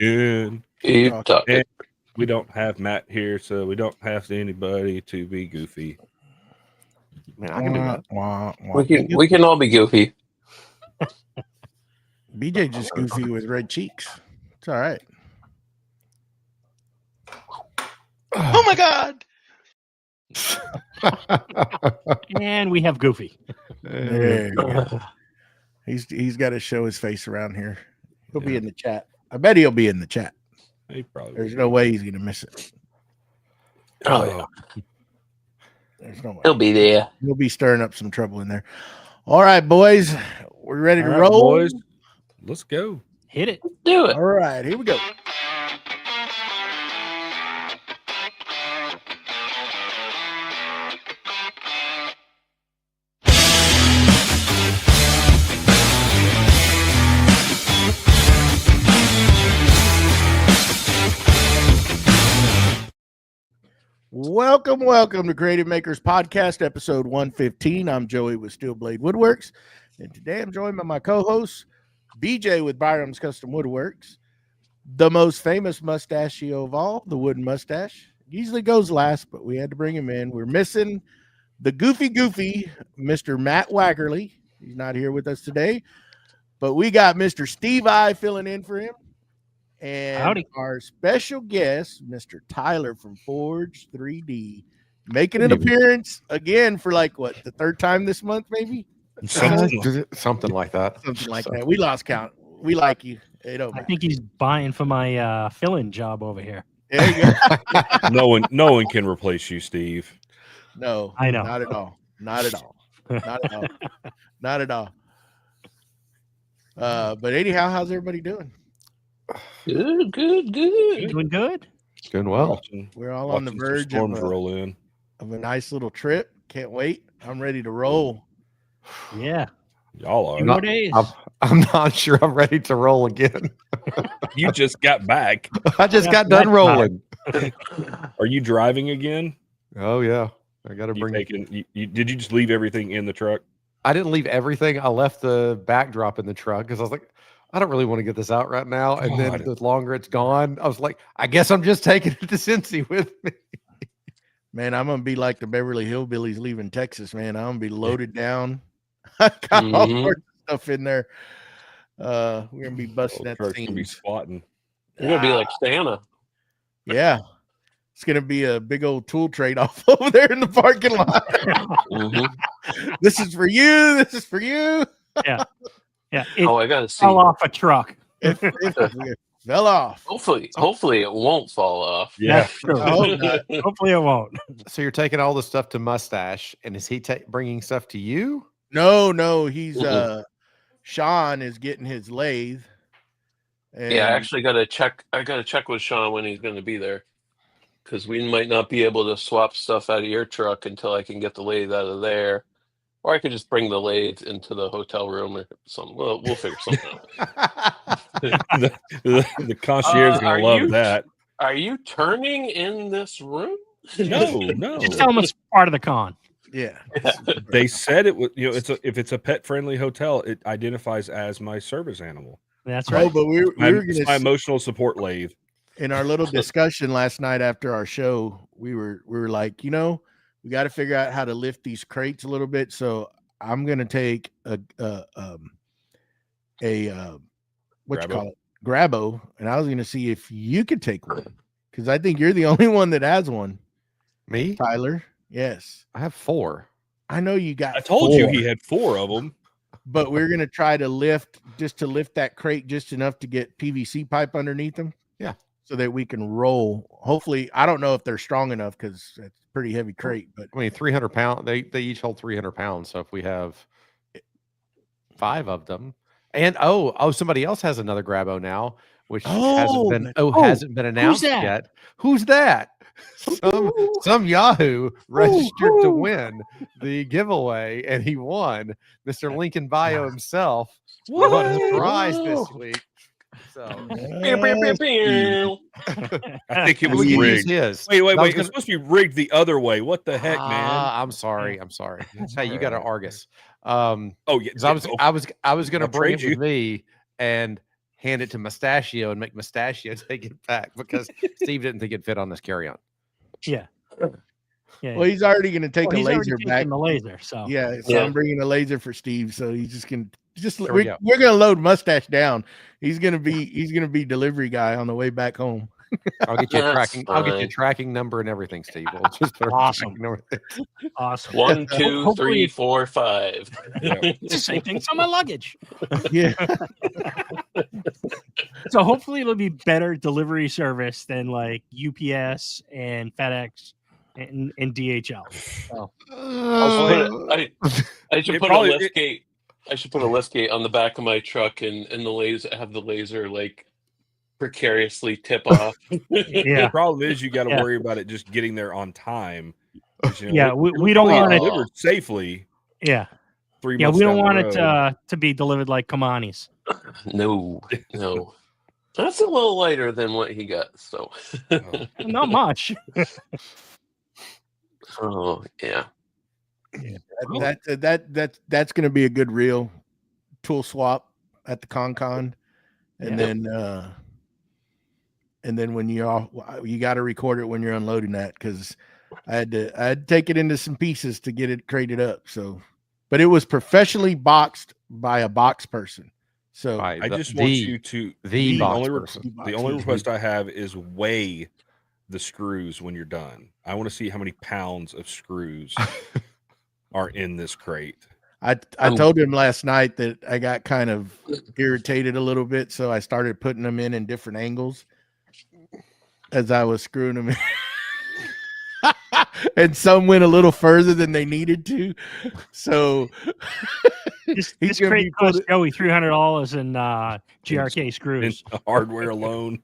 And talking. we don't have Matt here, so we don't have anybody to be goofy. I mean, I can do that. We can all be goofy. BJ just goofy with red cheeks. It's all right. Oh my God! And we have Goofy. There you go. He's got to show his face around here. He'll be in the chat. I bet he'll be in the chat. He probably There's no way he's gonna miss it. Oh yeah, There's no way. he'll be there. He'll be stirring up some trouble in there. All right, boys. We're ready to All right, roll. boys. Let's go. Hit it. Do it. All right, here we go. Welcome to Creative Makers Podcast, episode 115. I'm Joey with Steel Blade Woodworks, and today I'm joined by my co-host, BJ with Byroms Custom Woodworks, the most famous mustachio of all, the Wooden Mustache. Usually goes last, but we had to bring him in. We're missing the goofy, Mr. Matt Wackerle. He's not here with us today, but we got Mr. Steve I filling in for him. And Howdy. Our special guest, Mr. Tyler from Forge 3D, making an appearance again for like what, the third time this month, maybe? Something like that. Something like that. We lost count. We like you. It don't I matter. think he's buying for my fill-in job over here. There you go. No one can replace you, Steve. No, I know. Not at all. Not at all. Not at all. Not at all. But anyhow, how's everybody doing? Good. Doing good? Doing well. We're all on the Watching some verge storms of roll in. a nice little trip. Can't wait. I'm ready to roll. Yeah. Y'all are. 4 days. I'm not sure I'm ready to roll again. You just got back. I just Yeah, got done that's rolling. Are you driving again? Oh yeah, I got to bring. Did you just leave everything in the truck? I didn't leave everything. I left the backdrop in the truck because I was like, I don't really want to get this out right now. And then God. the longer it's gone, I was like, I guess I'm just taking it to Cincy with me. Man, I'm gonna be like the Beverly Hillbillies leaving Texas, man. I'm gonna be loaded down. I got all sorts of stuff in there. We're gonna be busting that Truck's gonna be seams. squatting. You're gonna be like Santa. Yeah. It's gonna be a big old tool trade off over there in the parking lot. This is for you. This is for you. Yeah. It I gotta see. fell off a truck. It fell off. Hopefully it won't fall off. Yeah. That's true. I hope not. Hopefully it won't. So you're taking all the stuff to Mustache, and is he bringing stuff to you? No, he's Sean is getting his lathe. And Yeah, I actually gotta check. I gotta check with Sean when he's gonna be there, because we might not be able to swap stuff out of your truck until I can get the lathe out of there, or I could just bring the lathe into the hotel room or something. Well, we'll figure something out. the concierge is gonna love that. Are you turning in this room? No. Just tell him it's part of the con. yeah. They said it was. If it's a pet friendly hotel, it identifies as my service animal. That's Oh, right. but we were It's my gonna emotional support lathe. in our little discussion last night after our show, we were like, we got to figure out how to lift these crates a little bit. So I'm gonna take a what you call it, Grabo, and I was gonna see if you could take one because I think you're the only one that has one, Me? Tyler. Yes, I have 4. I know you got. I told you 4, he had 4 of them. but we're gonna try to lift that crate just enough to get PVC pipe underneath them. Yeah. So that we can roll. Hopefully, I don't know if they're strong enough because it's a pretty heavy crate, but I mean, 300 pounds. They each hold 300 pounds. So if we have 5 of them, and somebody else has another Grabo now, which hasn't been announced that? yet. Who's that? Some Yahoo registered to win the giveaway, and he won. Mr. Lincoln Bio himself won his prize this week. So I think it was we can use rigged. his. Wait. I was It's supposed to be rigged the other way. What the heck, man? I'm sorry. Hey, you got an Argus. Oh yeah. 'Cause I was going to I'll bring trade it with me, and hand it to Mustachio and make Mustachio take it back because Steve didn't think it fit on this carry-on. Yeah. Yeah. Well, he's already going to take Well, a he's already laser taken back. the laser. So Yeah, so Yeah. I'm bringing a laser for Steve. So he's just gonna There we we're go. gonna load Mustache down. He's gonna be delivery guy on the way back home. I'll get you a That's tracking. I'll get you a fine. tracking number and everything, Steve. We'll just put a Awesome. tracking number there. awesome. 1, 2, Hopefully 3, it's- 4, 5. Yeah. It's the same thing. It's on my luggage. Yeah, So hopefully it'll be better delivery service than like UPS and FedEx and DHL. I should It put probably- a lift gate. I should put a lift gate on the back of my truck and the laser have the laser like precariously tip off. Yeah. The problem is you got to Yeah. worry about it just getting there on time. 'Cause, you know, Yeah, it- we it'll don't be want it. delivered safely. Yeah. 3 Yeah, months we don't down want the it road. to be delivered like Kamani's. No. That's a little lighter than what he got. So, Oh. Not much. oh yeah. that's gonna be a good reel tool swap at the con, and then when you got to record it when you're unloading that because I had to take it into some pieces to get it crated up. So, but it was professionally boxed by a box person. So Right, I the- just want the- you to the box only person. the only request I have is weigh the screws when you're done. I want to see how many pounds of screws are in this crate. I told him last night that I got kind of irritated a little bit, so I started putting them in different angles as I was screwing them in. And some went a little further than they needed to. So This He's this gonna crate be cost Joey $300 in GRK In screws. hardware alone.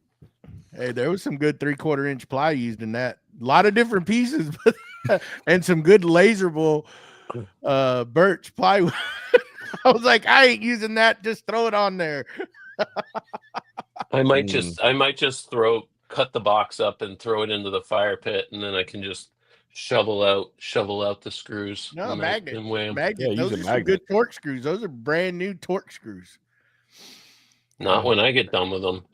hey, there was some good 3/4 inch ply used in that. A lot of different pieces, and some good laserable birch plywood. I was like, I ain't using that. Just throw it on there. I might just cut the box up and throw it into the fire pit, and then I can just shovel out the screws. No, and magnet. and wham. Magnet. Yeah, Those use are a some magnet. good torque screws. Those are brand new torque screws. Not when I get done with them.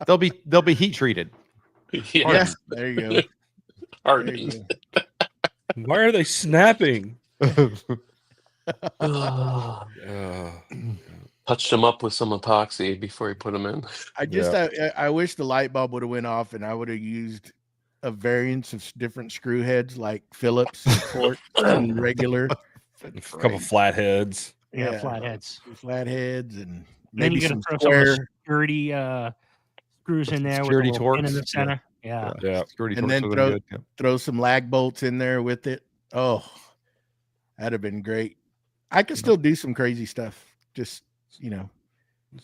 They'll be heat treated. Yeah. Yeah, there you go. There you Hardened. go. Why are they snapping? Ah. Uh, Touched them up with some epoxy before he put them in. I wish the light bulb would have went off and I would have used a variance of different screw heads like Phillips, torque, and regular. a couple flatheads. Yeah, flatheads. Flatheads, and Then maybe you some gotta throw some of the square. security screws in there Security with a little pin in the torques, center. Yeah. Yeah. Security And torques then are throw- good. Yeah. Throw some lag bolts in there with it. Oh, that'd have been great. I could still do some crazy stuff. Just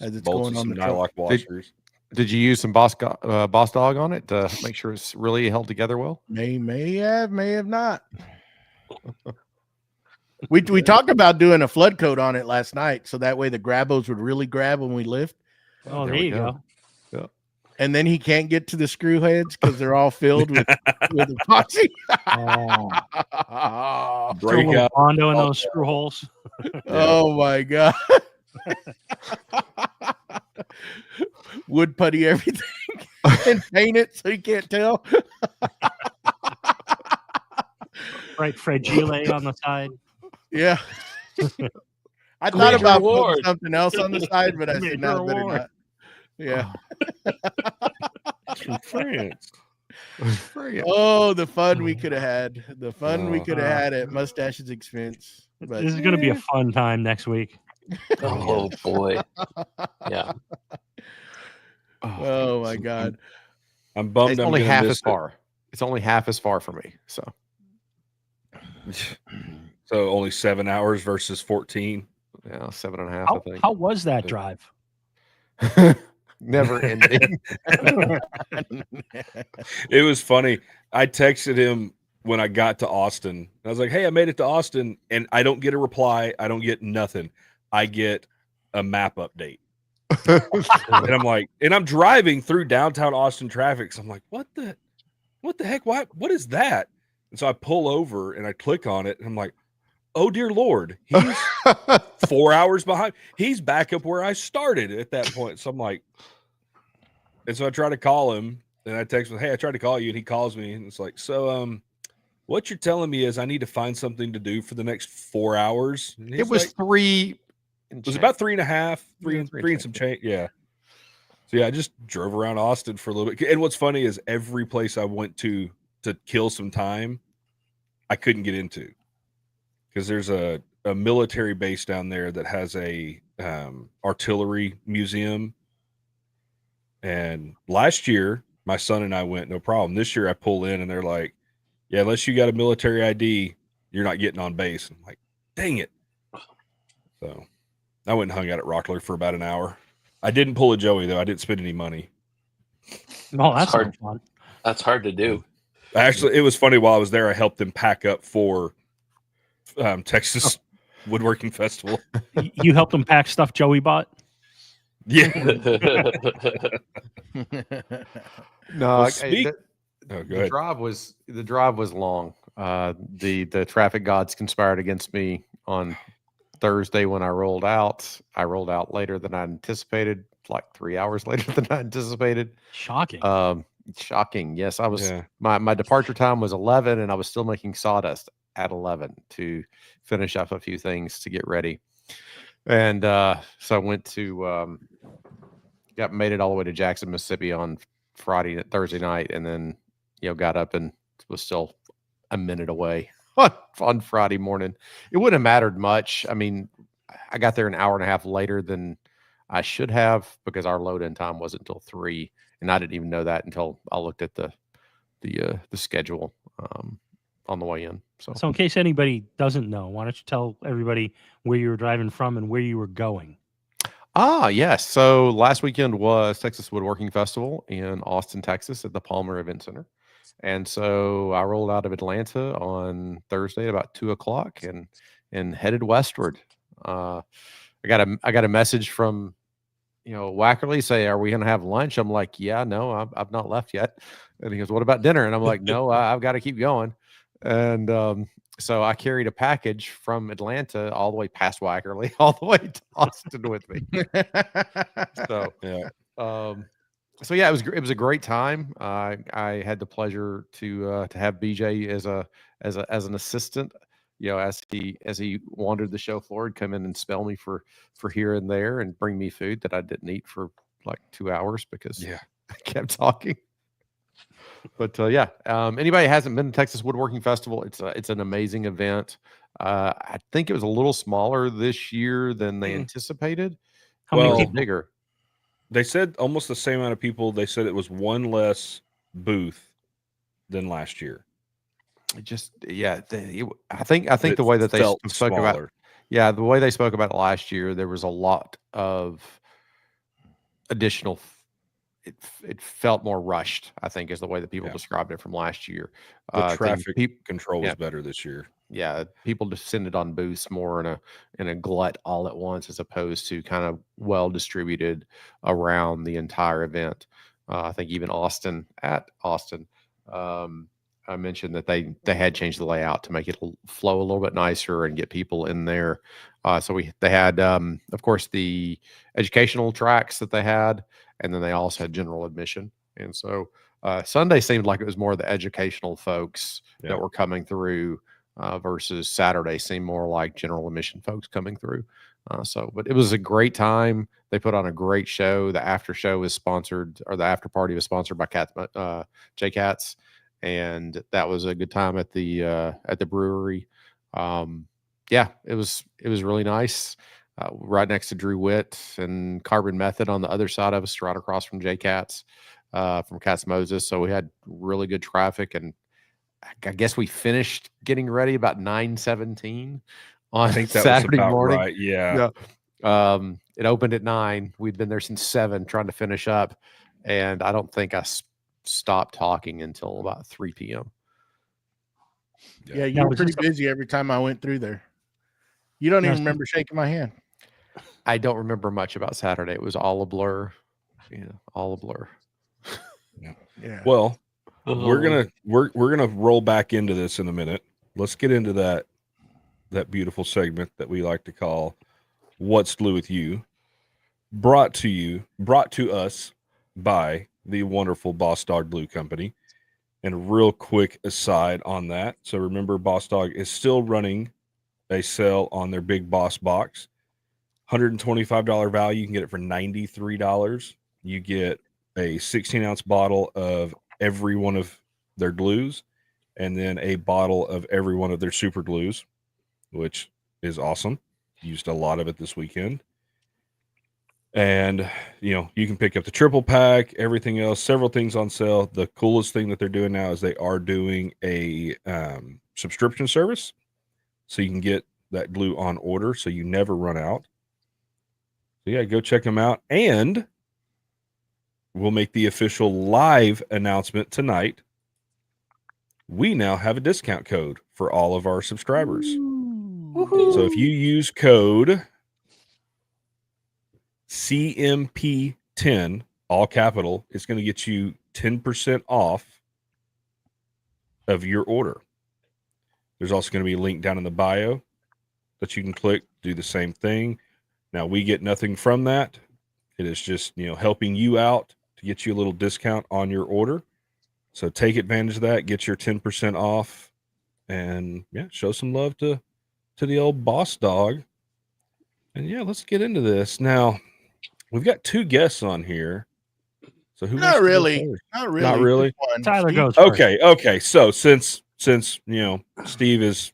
as it's Bolts going and on some the truck. nylock washers. Did you use some boss dog on it to make sure it's really held together well? May have not. We talked about doing a flood coat on it last night, so that way the grabos would really grab when we lift, Oh, There there we you go. go. and then he can't get to the screw heads because they're all filled with epoxy. Oh, throw a Break little out. Bondo in those screw holes. Oh my god! Wood putty everything and paint it so you can't tell. Right, fragile on the side. Yeah. I thought Major about award. putting something else on the side, but I said, Major no, better award. not. Yeah. From France. Oh, the fun we could have had. The fun we Oh. could have had at Mustache's expense. But This is going to be a fun time next week. Oh boy. Yeah. oh my god. I'm bummed. It's I'm only gonna half miss as far. It's only half as far for me. So it. So only 7 hours versus 14. yeah, 7.5. I think. How was that drive? Never ending. It was funny. I texted him when I got to Austin. I was like, "Hey, I made it to Austin," and I don't get a reply. I don't get nothing. I get a map update, and I'm like, and I'm driving through downtown Austin traffic. So I'm like, what the heck? What is that? And so I pull over and I click on it, and I'm like, oh dear Lord, 4 hours behind. He's back up where I started at that point. So I'm like, and so I try to call him, and I text him, "Hey, I tried to call you," and he calls me, and it's like, "So, what you're telling me is I need to find something to do for the next 4 hours." And It he's was like, three. it was about 3.5, three Yeah, and three three and and some change. Yeah. So yeah, I just drove around Austin for a little bit. And what's funny is every place I went to kill some time, I couldn't get into because there's a military base down there that has a artillery museum. And last year, my son and I went, no problem. This year, I pull in and they're like, "Yeah, unless you got a military ID, you're not getting on base." I'm like, "Dang it!" So I went and hung out at Wackerle for about an hour. I didn't pull a Joey though. I didn't spend any money. No, that's hard. not fun. That's hard to do. Actually, it was funny. While I was there, I helped them pack up for Texas Woodworking Festival. You helped them pack stuff Joey bought. Yeah. No, Well, go the ahead. drive was long. The traffic gods conspired against me on Thursday when I rolled out. I rolled out later than I anticipated, like 3 hours later than I anticipated. Shocking. Shocking. Yes, I was. Yeah. My departure time was 11, and I was still making sawdust at 11 to finish up a few things to get ready. And so I went to made it all the way to Jackson, Mississippi on Thursday night, and then got up and was still a minute away on Friday morning. It wouldn't have mattered much. I mean, I got there an hour and a half later than I should have because our load-in time wasn't until 3, and I didn't even know that until I looked at the schedule on the way in. So in case anybody doesn't know, why don't you tell everybody where you were driving from and where you were going? Yes. So last weekend was Texas Woodworking Festival in Austin, Texas at the Palmer Event Center. And so I rolled out of Atlanta on Thursday at about 2:00 and headed westward. I got a message from Wackerle say, "Are we going to have lunch?" I'm like, "Yeah, no, I've not left yet." And he goes, "What about dinner?" And I'm like, "No, I've got to keep going." And so I carried a package from Atlanta all the way past Wackerle, all the way to Austin with me. So Yeah. So yeah, it was a great time. I had the pleasure to have BJ as an assistant. As he wandered the show floor, he'd come in and spell me for here and there and bring me food that I didn't eat for like 2 hours because I kept talking. But anybody hasn't been to Texas Woodworking Festival, it's an amazing event. I think it was a little smaller this year than they anticipated. How many Well, people? Bigger. They said almost the same amount of people. They said it was one less booth than last year. It just I think the way that they felt spoke smaller. about the way they spoke about it last year, there was a lot of additional. It felt more rushed, I think, is the way that people described it from last year. The traffic control was better this year. Yeah, people descended on booths more in a glut all at once, as opposed to kind of well distributed around the entire event. I think even Austin, I mentioned that they had changed the layout to make it flow a little bit nicer and get people in there. So they had, of course, the educational tracks that they had, and then they also had general admission. And so Sunday seemed like it was more the educational folks that were coming through versus Saturday seemed more like general admission folks coming through. But it was a great time. They put on a great show. The after show was sponsored, or the after party was sponsored by J Cats. And that was a good time at the brewery. It was really nice. Right next to Drew Witt and Carbon Method on the other side of us, right across from J Cats, from Cats Moses. So we had really good traffic, and I guess we finished getting ready about 9:17 on I think that Saturday was about morning. right. Yeah. It opened at 9. We'd been there since 7 trying to finish up, and I don't think I stopped talking until about 3 p.m. Yeah, you were pretty busy every time I went through there. You don't even remember shaking my hand. I don't remember much about Saturday. It was all a blur. All a blur. Yeah. Well, we're gonna roll back into this in a minute. Let's get into that that beautiful segment that we like to call What's Glue with You, brought to us by the wonderful Boss Dog Glue Company. And a real quick aside on that. So remember, Boss Dog is still running a sale on their Big Boss box. $125 value. You can get it for $93. You get a 16-ounce bottle of every one of their glues, and then a bottle of every one of their super glues, which is awesome. Used a lot of it this weekend. And, you can pick up the triple pack, everything else, several things on sale. The coolest thing that they're doing now is they are doing a subscription service. So you can get that glue on order so you never run out. So yeah, go check them out. And we'll make the official live announcement tonight. We now have a discount code for all of our subscribers. So if you use code CMP10, all capital, it's going to get you 10% off of your order. There's also going to be a link down in the bio that you can click, do the same thing. Now, we get nothing from that. It is just, helping you out to get you a little discount on your order. So take advantage of that, get your 10% off, and show some love to the old Boss Dog. And let's get into this. Now, we've got two guests on here. So who wants Not to go really. first? Not really. Not really? Which one? Tyler Steve? goes first. Okay. So since Steve is,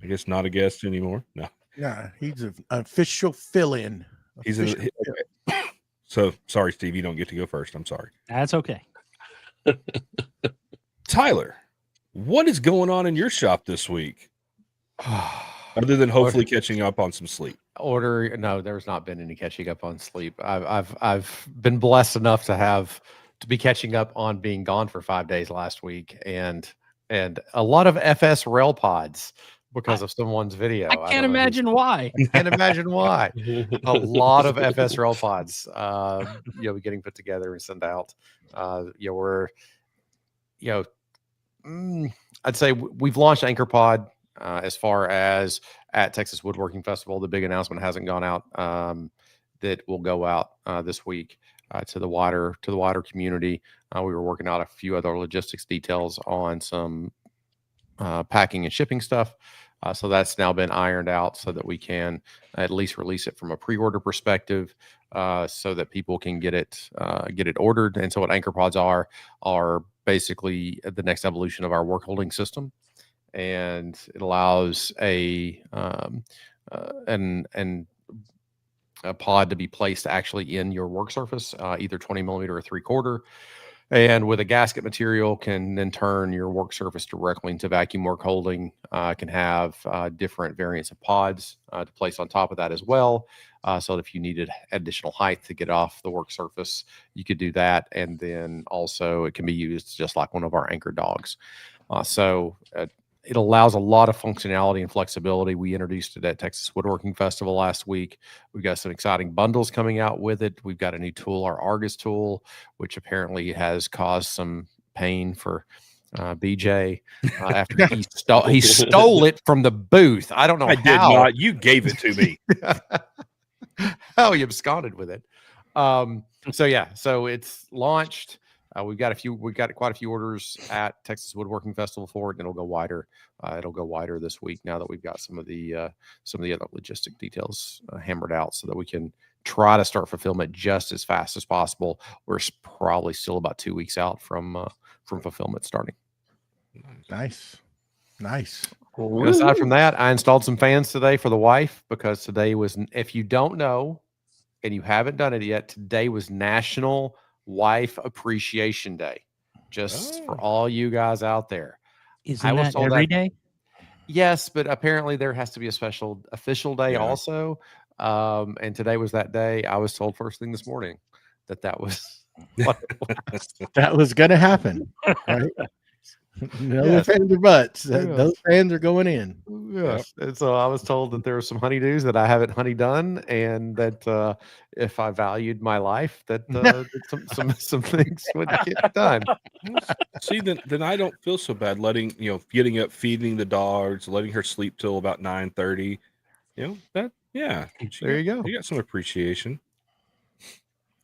I guess, not a guest anymore. No. Yeah, he's an official fill-in. He's Official So sorry, Steve, you don't get to go first. I'm sorry. That's okay. Tyler, what is going on in your shop this week? Other than hopefully catching up on some sleep. No, there's not been any catching up on sleep. I've been blessed enough to be catching up on being gone for 5 days last week, and a lot of FS rail pods because of someone's video. I can't imagine why. Can't imagine why. A lot of FS rail pods, getting put together and sent out. I'd say we've launched Anchor Pod. As far as at Texas Woodworking Festival, the big announcement hasn't gone out that will go out this week to the wider community. We were working out a few other logistics details on some packing and shipping stuff. So that's now been ironed out so that we can at least release it from a pre-order perspective so that people can get it ordered. And so what Anchor Pods are basically the next evolution of our work holding system. And it allows a pod to be placed actually in your work surface, either 20 millimeter or 3/4. And with a gasket material can then turn your work surface directly into vacuum work holding. Can have different variants of pods to place on top of that as well. So if you needed additional height to get off the work surface, you could do that. And then also it can be used just like one of our anchor dogs. It allows a lot of functionality and flexibility. We introduced it at Texas Woodworking Festival last week. We've got some exciting bundles coming out with it. We've got a new tool, our Argus tool, which apparently has caused some pain for BJ after he stole it from the booth. I don't know I did not. You gave it to me. How he absconded with it. So it's launched. We've got quite a few orders at Texas Woodworking Festival for it, and it'll go wider. It'll go wider this week now that we've got some of the other logistic details hammered out, so that we can try to start fulfillment just as fast as possible. We're probably still about 2 weeks out from fulfillment starting. Nice. And aside from that, I installed some fans today for the wife because today was, if you don't know and you haven't done it yet, today was National Wife Appreciation Day, just for all you guys out there. Isn't that every day? Yes, but apparently there has to be a special official day also. And today was that day. I was told first thing this morning that was what it was. That was going to happen, right? No Yes. ifs, ands, or buts. Yes. Those fans are going in. Yes. And so I was told that there are some honeydews that I haven't honey done, and that if I valued my life, that that some things would get done. See, then I don't feel so bad letting getting up, feeding the dogs, letting her sleep till about 9:30. That There you go. You got some appreciation.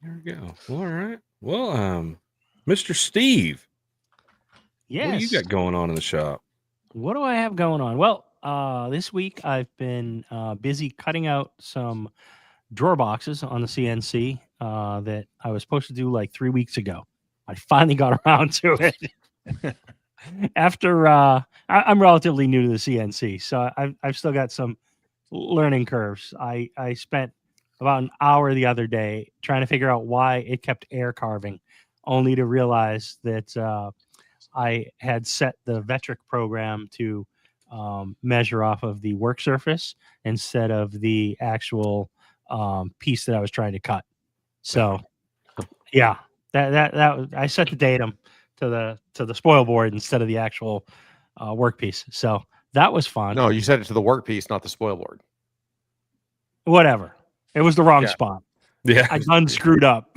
There we go. Well, all right. Well, Mr. Steve, Yes. what do you got going on in the shop? What do I have going on? Well, this week I've been busy cutting out some drawer boxes on the CNC that I was supposed to do like 3 weeks ago. I finally got around to it. After I'm relatively new to the CNC, so I've still got some learning curves. I spent about an hour the other day trying to figure out why it kept air carving, only to realize that I had set the Vectric program to measure off of the work surface instead of the actual piece that I was trying to cut. So, yeah, that I set the datum to the spoil board instead of the actual workpiece. So that was fun. No, you set it to the work piece, not the spoil board. Whatever. It was the wrong Yeah. spot. Yeah, I done screwed up.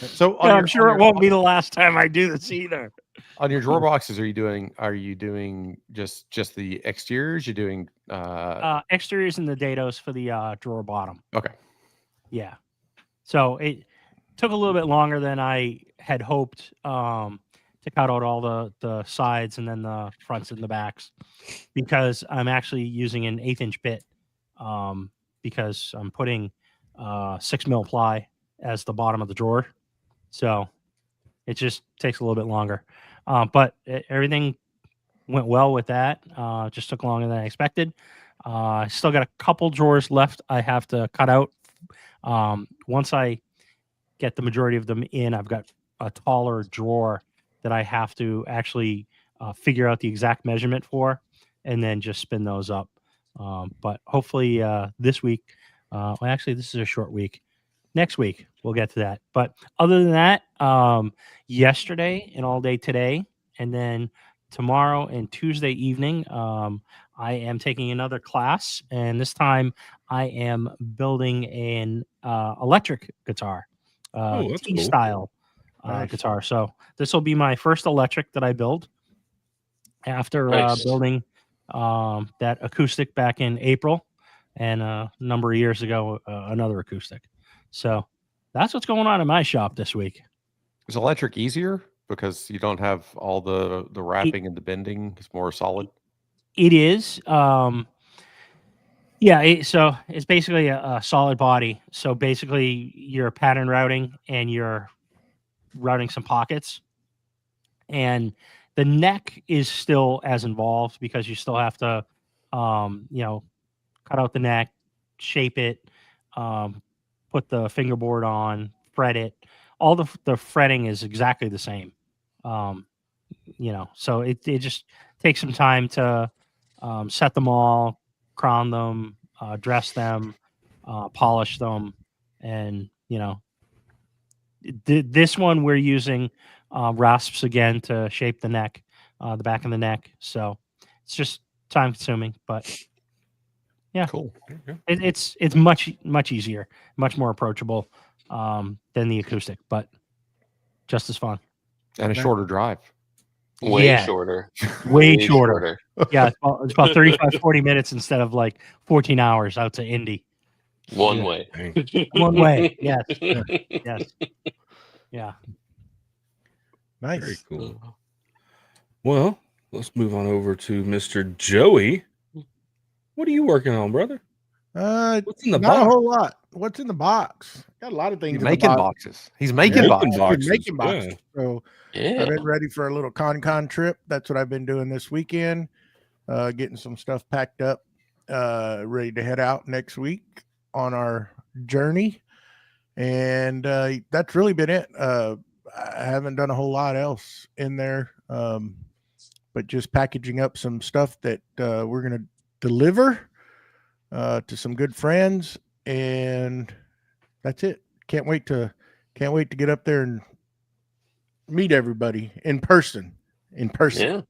So I'm sure it won't be the last time I do this either. on your drawer boxes. Are you doing just the exteriors? You're doing Exteriors and the dados for the drawer bottom. okay. Yeah. So it took a little bit longer than I had hoped to cut out all the sides and then the fronts and the backs, because I'm actually using an 1/8 inch bit because I'm putting 6 mil ply as the bottom of the drawer. So it just takes a little bit longer. But everything went well with that. Just took longer than I expected. I still got a couple drawers left I have to cut out. Once I get the majority of them in, I've got a taller drawer that I have to actually figure out the exact measurement for, and then just spin those up. But hopefully this week, well, actually, this is a short week. Next week, we'll get to that. But other than that, yesterday and all day today, and then tomorrow and Tuesday evening, I am taking another class, and this time I am building an electric guitar, that's cool. T-style Nice. guitar. So this will be my first electric that I build after Nice. building that acoustic back in April, and a number of years ago, another acoustic. So that's what's going on in my shop this week. Is electric easier because you don't have all the wrapping and the bending? It's more solid. It is. So it's basically a solid body. So basically you're pattern routing and you're routing some pockets. And the neck is still as involved because you still have to, cut out the neck, shape it, put the fingerboard on, fret it. All the fretting is exactly the same. So it just takes some time to set them all, crown them, dress them, polish them, and this one we're using rasps again to shape the neck, the back of the neck. So it's just time consuming, but yeah, Cool. it's much easier, much more approachable than the acoustic, but just as fun. And a shorter drive. Way Yeah. shorter. Way shorter. Yeah, it's about 35, 40 minutes instead of like 14 hours out to Indy. One way. Dang. One way. Yes. Yes. Yeah. Nice. Very cool. Well, let's move on over to Mr. Joey. What are you working on, brother? What's in the Not a box? whole lot. What's in the box? Got a lot of things. He's in the making box. boxes. He's making Yeah. boxes. I've been boxes, making yeah. boxes. So Yeah. I've been ready for a little con trip. That's what I've been doing this weekend. Getting some stuff packed up, ready to head out next week on our journey. And that's really been it. I haven't done a whole lot else in there, but just packaging up some stuff that we're going to deliver to some good friends, and that's it. Can't wait to get up there and meet everybody in person. in person.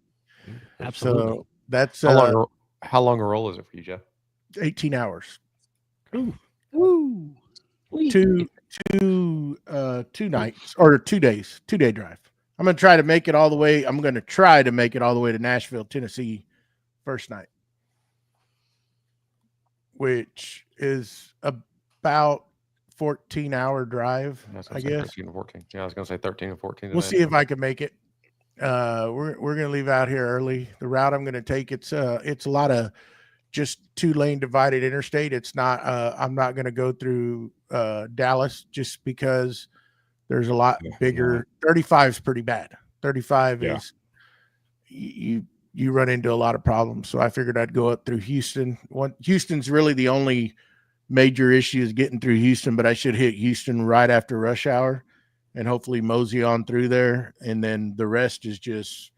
Yeah. Absolutely. So that's How long a roll is it for you, Jeff? 18 hours. Woo. Two nights or 2 days, 2-day drive. I'm going to try to make it all the way. I'm going to try to make it all the way to Nashville, Tennessee, first night, which is about 14-hour drive, I guess. 13 and 14. Yeah, I was going to say 13 and 14. We'll see if I can make it. We're going to leave out here early. The route I'm going to take, it's a lot of just 2-lane divided interstate. It's not, I'm not going to go through Dallas just because there's a lot bigger. 35 is pretty bad. 35 is you run into a lot of problems. So I figured I'd go up through Houston. Houston's really the only major issue is getting through Houston, but I should hit Houston right after rush hour and hopefully mosey on through there. And then the rest is just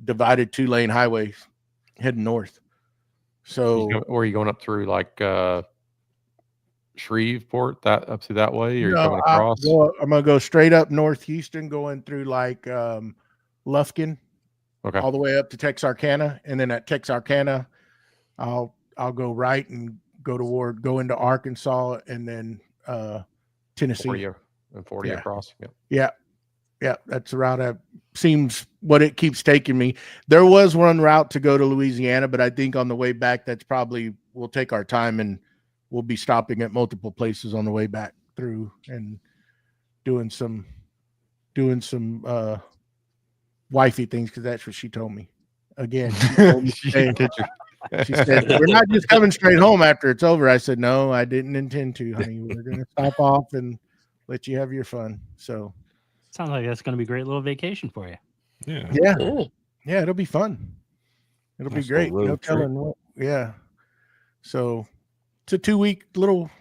divided 2-lane highway heading north. So or are you going up through like Shreveport, that up through that way, or you coming across? I'm gonna go straight up North Houston, going through like Lufkin, all the way up to Texarkana, and then at Texarkana, I'll go right and go into Arkansas, and then Tennessee. 40 across. Yeah, that's the route. Seems what it keeps taking me. There was one route to go to Louisiana, but I think on the way back, that's probably we'll take our time and we'll be stopping at multiple places on the way back through and doing some wifey things, because that's what she told me. Again, she said, we're not just coming straight home after it's over. I said, no, I didn't intend to, honey. We're going to stop off and let you have your fun. So sounds like that's going to be a great little vacation for you. Yeah, it'll be fun. It'll be great. No telling what. Yeah. So it's a 2-week little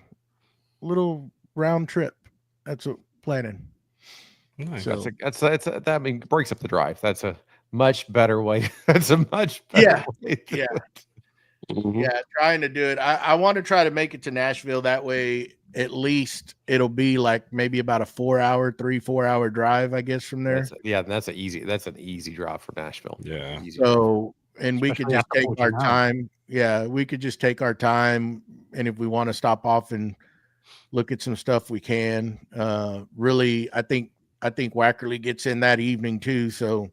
round trip. That's what planning. Nice. So, that breaks up the drive. That's a much better way. That's a much better way to do it. Yeah, trying to do it. I want to try to make it to Nashville. That way, at least it'll be like maybe about a 4 hour drive, I guess, from there. That's an easy drive for Nashville. Yeah. So, and we could Especially just after take our 14 hours. time. Yeah, we could just take our time. And if we want to stop off and look at some stuff, we can. Really, I think Wackerle gets in that evening too. So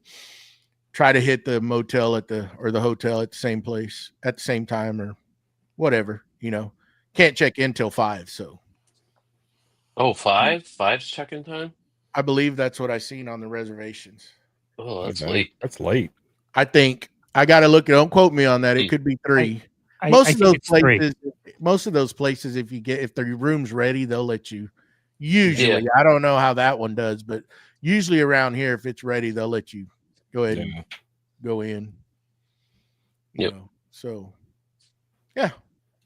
try to hit the motel or the hotel at the same place at the same time or whatever, can't check in till 5. So. Oh, 5? 5's check-in time? I believe that's what I seen on the reservations. Oh, that's late. That's late. I think I got to look. Don't quote me on that. It could be 3. Most of those places, if the room's ready, they'll let you. Usually, I don't know how that one does, but usually around here, if it's ready, they'll let you go ahead and go in. So, yeah,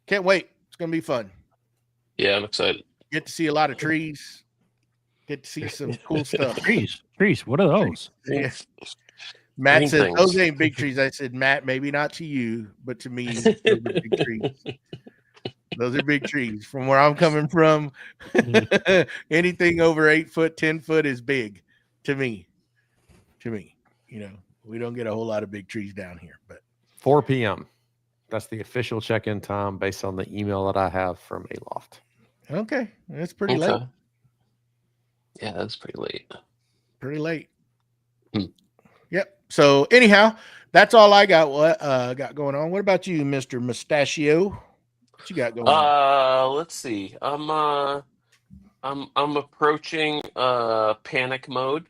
can't wait. It's gonna be fun. Yeah, I'm excited. Get to see a lot of trees. Get to see some cool stuff. Trees. What are those? Yeah. Matt Green said, things. those ain't big trees. I said, Matt, maybe not to you, but to me, those are big trees. Those are big trees. From where I'm coming from, anything over 8 foot, 10 foot is big to me. We don't get a whole lot of big trees down here, but 4 p.m. That's the official check-in time based on the email that I have from Aloft. okay. That's pretty late. Yeah, that's pretty late. Pretty late. Yep. So anyhow, that's all I got. Got going on. What about you, Mr. Mustachio? What you got going on? Let's see. I'm approaching panic mode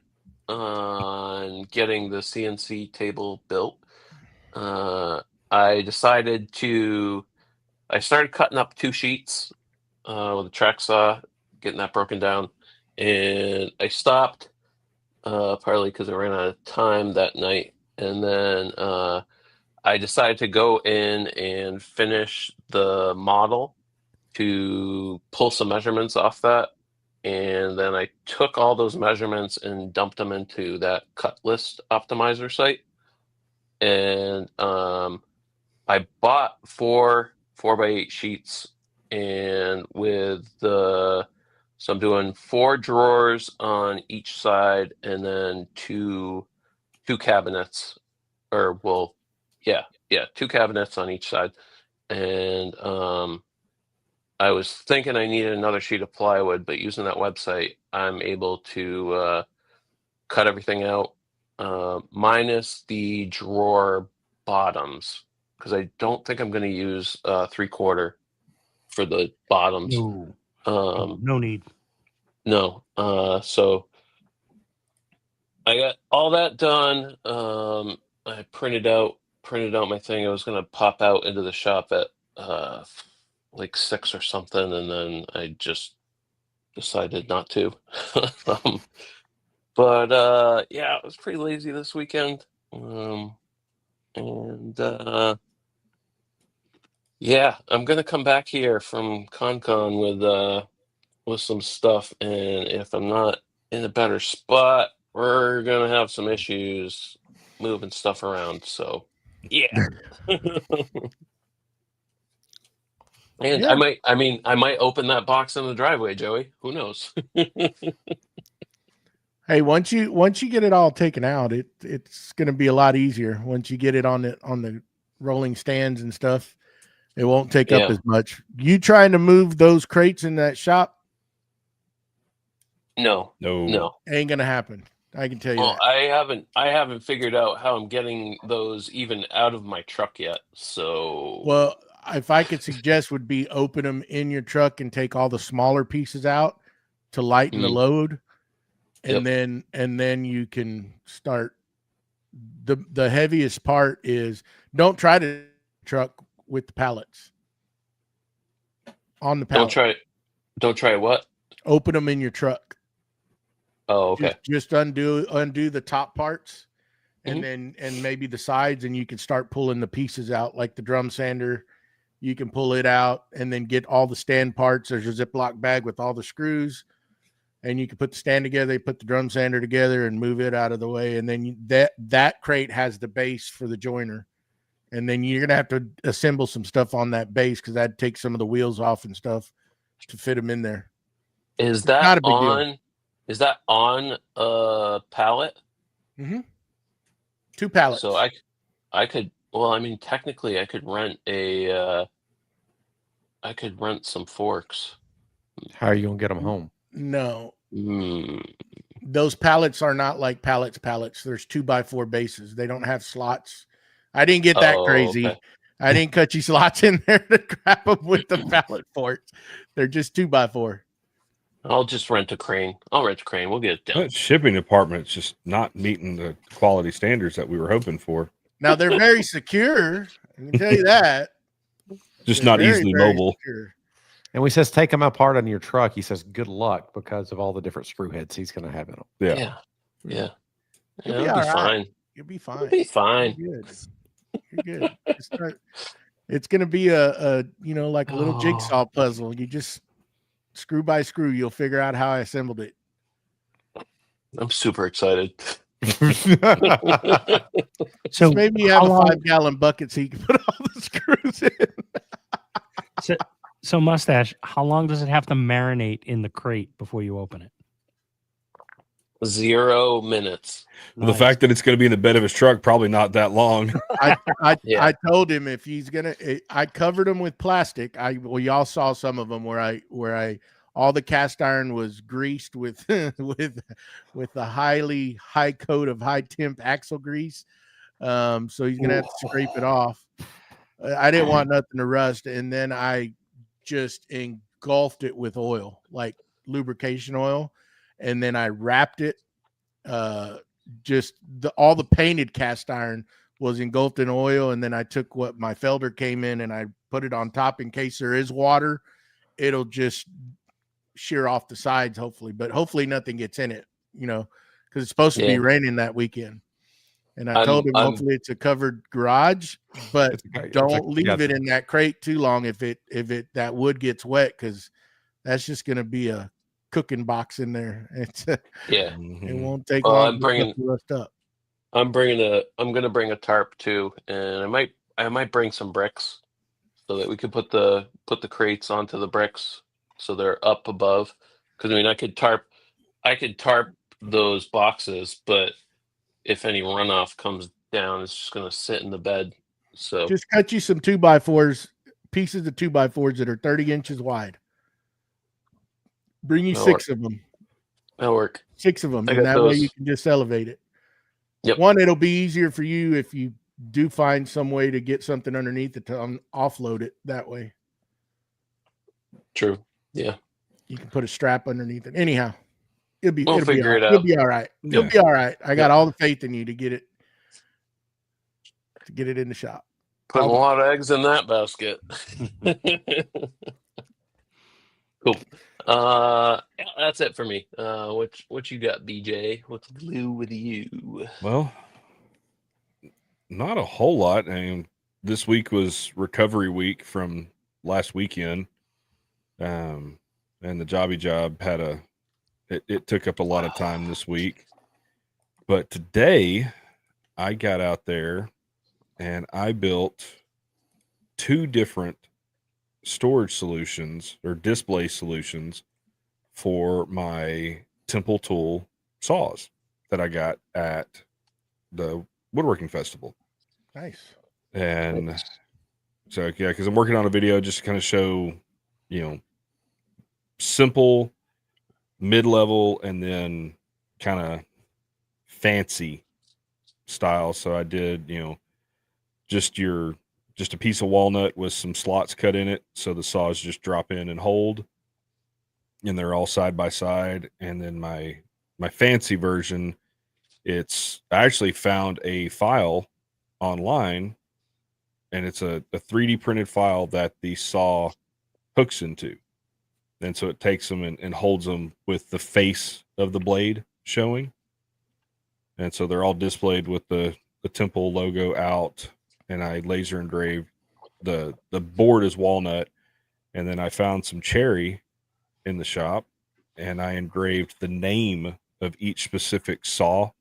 on getting the CNC table built. I started cutting up 2 sheets with a track saw, getting that broken down, and I stopped partly because I ran out of time that night, and then I decided to go in and finish the model to pull some measurements off that, and then I took all those measurements and dumped them into that cut list optimizer site, and I bought 4 4x8 sheets, and so I'm doing 4 drawers on each side, and then two 2 cabinets, or well, yeah, 2 cabinets on each side, and I was thinking I needed another sheet of plywood, but using that website, I'm able to cut everything out, minus the drawer bottoms, because I don't think I'm going to use 3/4 for the bottoms. No, no need. No. So I got all that done. I printed out my thing. I was going to pop out into the shop at like 6 or something, and then I just decided not to. But yeah, I was pretty lazy this weekend. And yeah, I'm gonna come back here from ConCon with some stuff, and if I'm not in a better spot, we're gonna have some issues moving stuff around. So yeah. And Yeah. I might open that box in the driveway, Joey. Who knows? Hey, once you get it all taken out, it's going to be a lot easier. Once you get it on the rolling stands and stuff, it won't take up Yeah. as much. You trying to move those crates in that shop? No. Ain't going to happen. I can tell you Well, that. I haven't figured out how I'm getting those even out of my truck yet. So Well, if I could suggest, would be open them in your truck and take all the smaller pieces out to lighten the load, and then you can start. The heaviest part is, don't try to truck with the pallets on the pallet. Don't try what? Open them in your truck. Oh, okay. Just undo the top parts, and then maybe the sides, and you can start pulling the pieces out, like the drum sander. You can pull it out and then get all the stand parts. There's a Ziploc bag with all the screws, and you can put the stand together, you put the drum sander together and move it out of the way. And then that crate has the base for the joiner. And then you're going to have to assemble some stuff on that base, because that'd take some of the wheels off and stuff to fit them in there. Is that not a big deal. on? Is that on a pallet? Mm-hmm. 2 pallets. So I could. Well, I mean, technically, I could rent some forks. How are you gonna get them home? No. Those pallets are not like pallets. There's 2x4 bases. They don't have slots. I didn't get that crazy. Okay. I didn't cut you slots in there to grab them with the pallet forks. They're just 2x4. I'll just rent a crane. I'll rent a crane. We'll get it done. That shipping department's just not meeting the quality standards that we were hoping for. Now, they're very secure. I can tell you that. Just They're not very, easily very mobile. secure. And we says take them apart on your truck. He says good luck because of all the different screw heads he's going to have in them. Yeah. You'll It'll be be all right. fine. You'll be fine. It'll be fine. You're good. It's going to be a like a little jigsaw puzzle. You just screw by screw, you'll figure out how I assembled it. I'm super excited. So Maybe you have a 5-gallon bucket so you can put all the screws in. So Mustache, how long does it have to marinate in the crate before you open it? 0 minutes. Well, the fact that it's going to be in the bed of his truck, probably not that long. I told him if he's gonna, I covered him with plastic. Y'all saw some of them where I all the cast iron was greased with with a high coat of high temp axle grease. So he's gonna have to scrape it off. I didn't want nothing to rust, and then I just engulfed it with oil, like lubrication oil, and then I wrapped it. Just all the painted cast iron was engulfed in oil, and then I took what my felder came in and I put it on top in case there is water. It'll just shear off the sides, hopefully, but hopefully nothing gets in it, because it's supposed to be raining that weekend. And I told him hopefully it's a covered garage, but don't leave it in that crate too long if that wood gets wet, because that's just going to be a cooking box in there. It won't take long to rust up. I'm going to bring a tarp too, and I might bring some bricks so that we could put the crates onto the bricks so they're up above. Because I mean, I could tarp those boxes, but if any runoff comes down, it's just going to sit in the bed. So Just cut you some 2x4s, pieces of 2x4s that are 30 inches wide. Bring you That'll 6 of them. that'll work. 6 of them, I and got that way you those. can just elevate it. Yep. One, it'll be easier for you if you do find some way to get something underneath it to offload it that way. True. Yeah. You can put a strap underneath it. Anyhow, We'll it'll be figure all it right. out. You'll be all right. You'll Yeah. be all right. I got Yeah. all the faith in you to get it in the shop. Putting a lot of eggs in that basket. Cool. Yeah, that's it for me. What you got, BJ? What's blue with you? Well, not a whole lot. I mean, this week was recovery week from last weekend. And the jobby job had it took up a lot of time this week. But today I got out there and I built 2 different storage solutions or display solutions for my Temple Tool saws that I got at the Woodworking Festival. Nice. And so, yeah, because I'm working on a video just to kind of show, simple, mid-level, and then kind of fancy style. So I did, just a piece of walnut with some slots cut in it, so the saws just drop in and hold, and they're all side by side. And then my fancy version, I actually found a file online, and it's a 3D printed file that the saw hooks into. And so it takes them and holds them with the face of the blade showing. And so they're all displayed with the Temple logo out. And I laser engraved the board is walnut. And then I found some cherry in the shop, and I engraved the name of each specific saw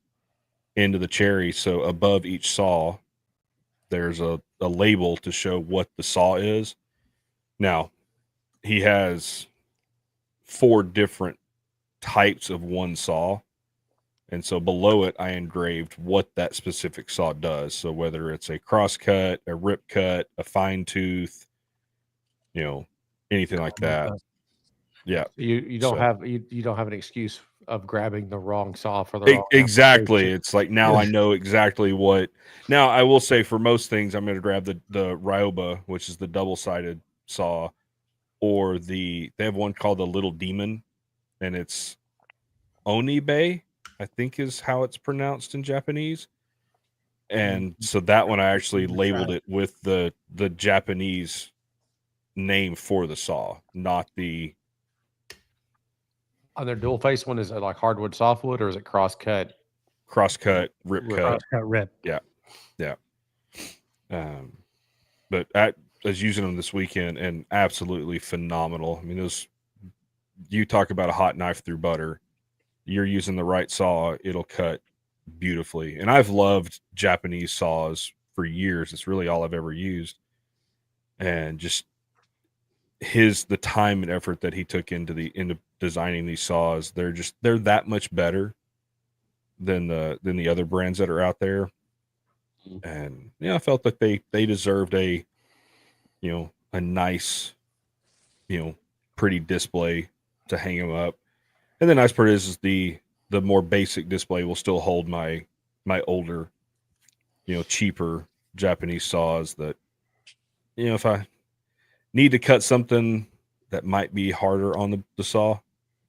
into the cherry. So above each saw, there's a label to show what the saw is. Now, he has 4 different types of one saw. And so below it, I engraved what that specific saw does. So whether it's a cross cut, a rip cut, a fine tooth, anything like that. Yeah. You don't So- have you don't have an excuse of grabbing the wrong saw for the wrong Exactly. application. It's like now I know exactly what. Now I will say for most things, I'm going to grab the Ryoba, which is the double-sided saw, or they have one called the Little Demon, and it's Onibe, I think is how it's pronounced in Japanese. And so that one I actually labeled it with the Japanese name for the saw, not the On their dual face one, is it like hardwood, softwood, or is it cross cut? cross-cut, rip cut. Cross-cut rip. But I was using them this weekend and absolutely phenomenal. I mean, you talk about a hot knife through butter. You're using the right saw, it'll cut beautifully. And I've loved Japanese saws for years. It's really all I've ever used. And just the time and effort that he took into designing these saws, they're that much better than the other brands that are out there. And I felt that they deserved a nice, pretty display to hang them up. And the nice part is the more basic display will still hold my older, cheaper Japanese saws that, if I need to cut something that might be harder on the saw,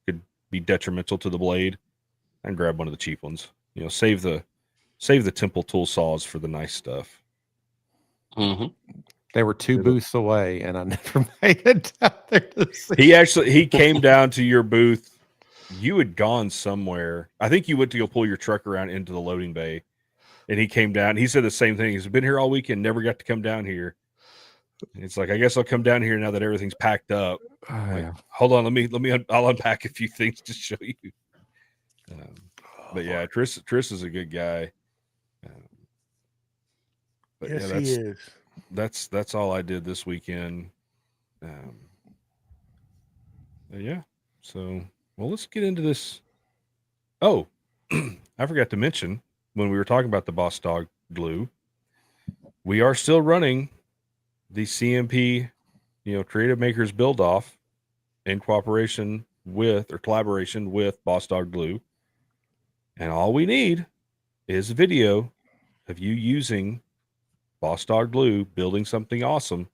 could be detrimental to the blade, and grab one of the cheap ones. Save the Temple tool saws for the nice stuff. Mm-hmm. They were 2 booths away, and I never made it down there to see. He came down to your booth. You had gone somewhere. I think you went to go pull your truck around into the loading bay, and he came down. He said the same thing. He's been here all weekend, never got to come down here. And it's like, I guess I'll come down here now that everything's packed up. Like, hold on, I'll unpack a few things to show you. But yeah, Chris is a good guy. But Yes, yeah, he is. that's all I did this weekend. Yeah. So, well, let's get into this. Oh, I forgot to mention, when we were talking about the Boss Dog glue, we are still running the CMP, Creative Makers Build Off in cooperation with or collaboration with Boss Dog Glue. And all we need is a video of you using Boss Dog Glue, building something awesome.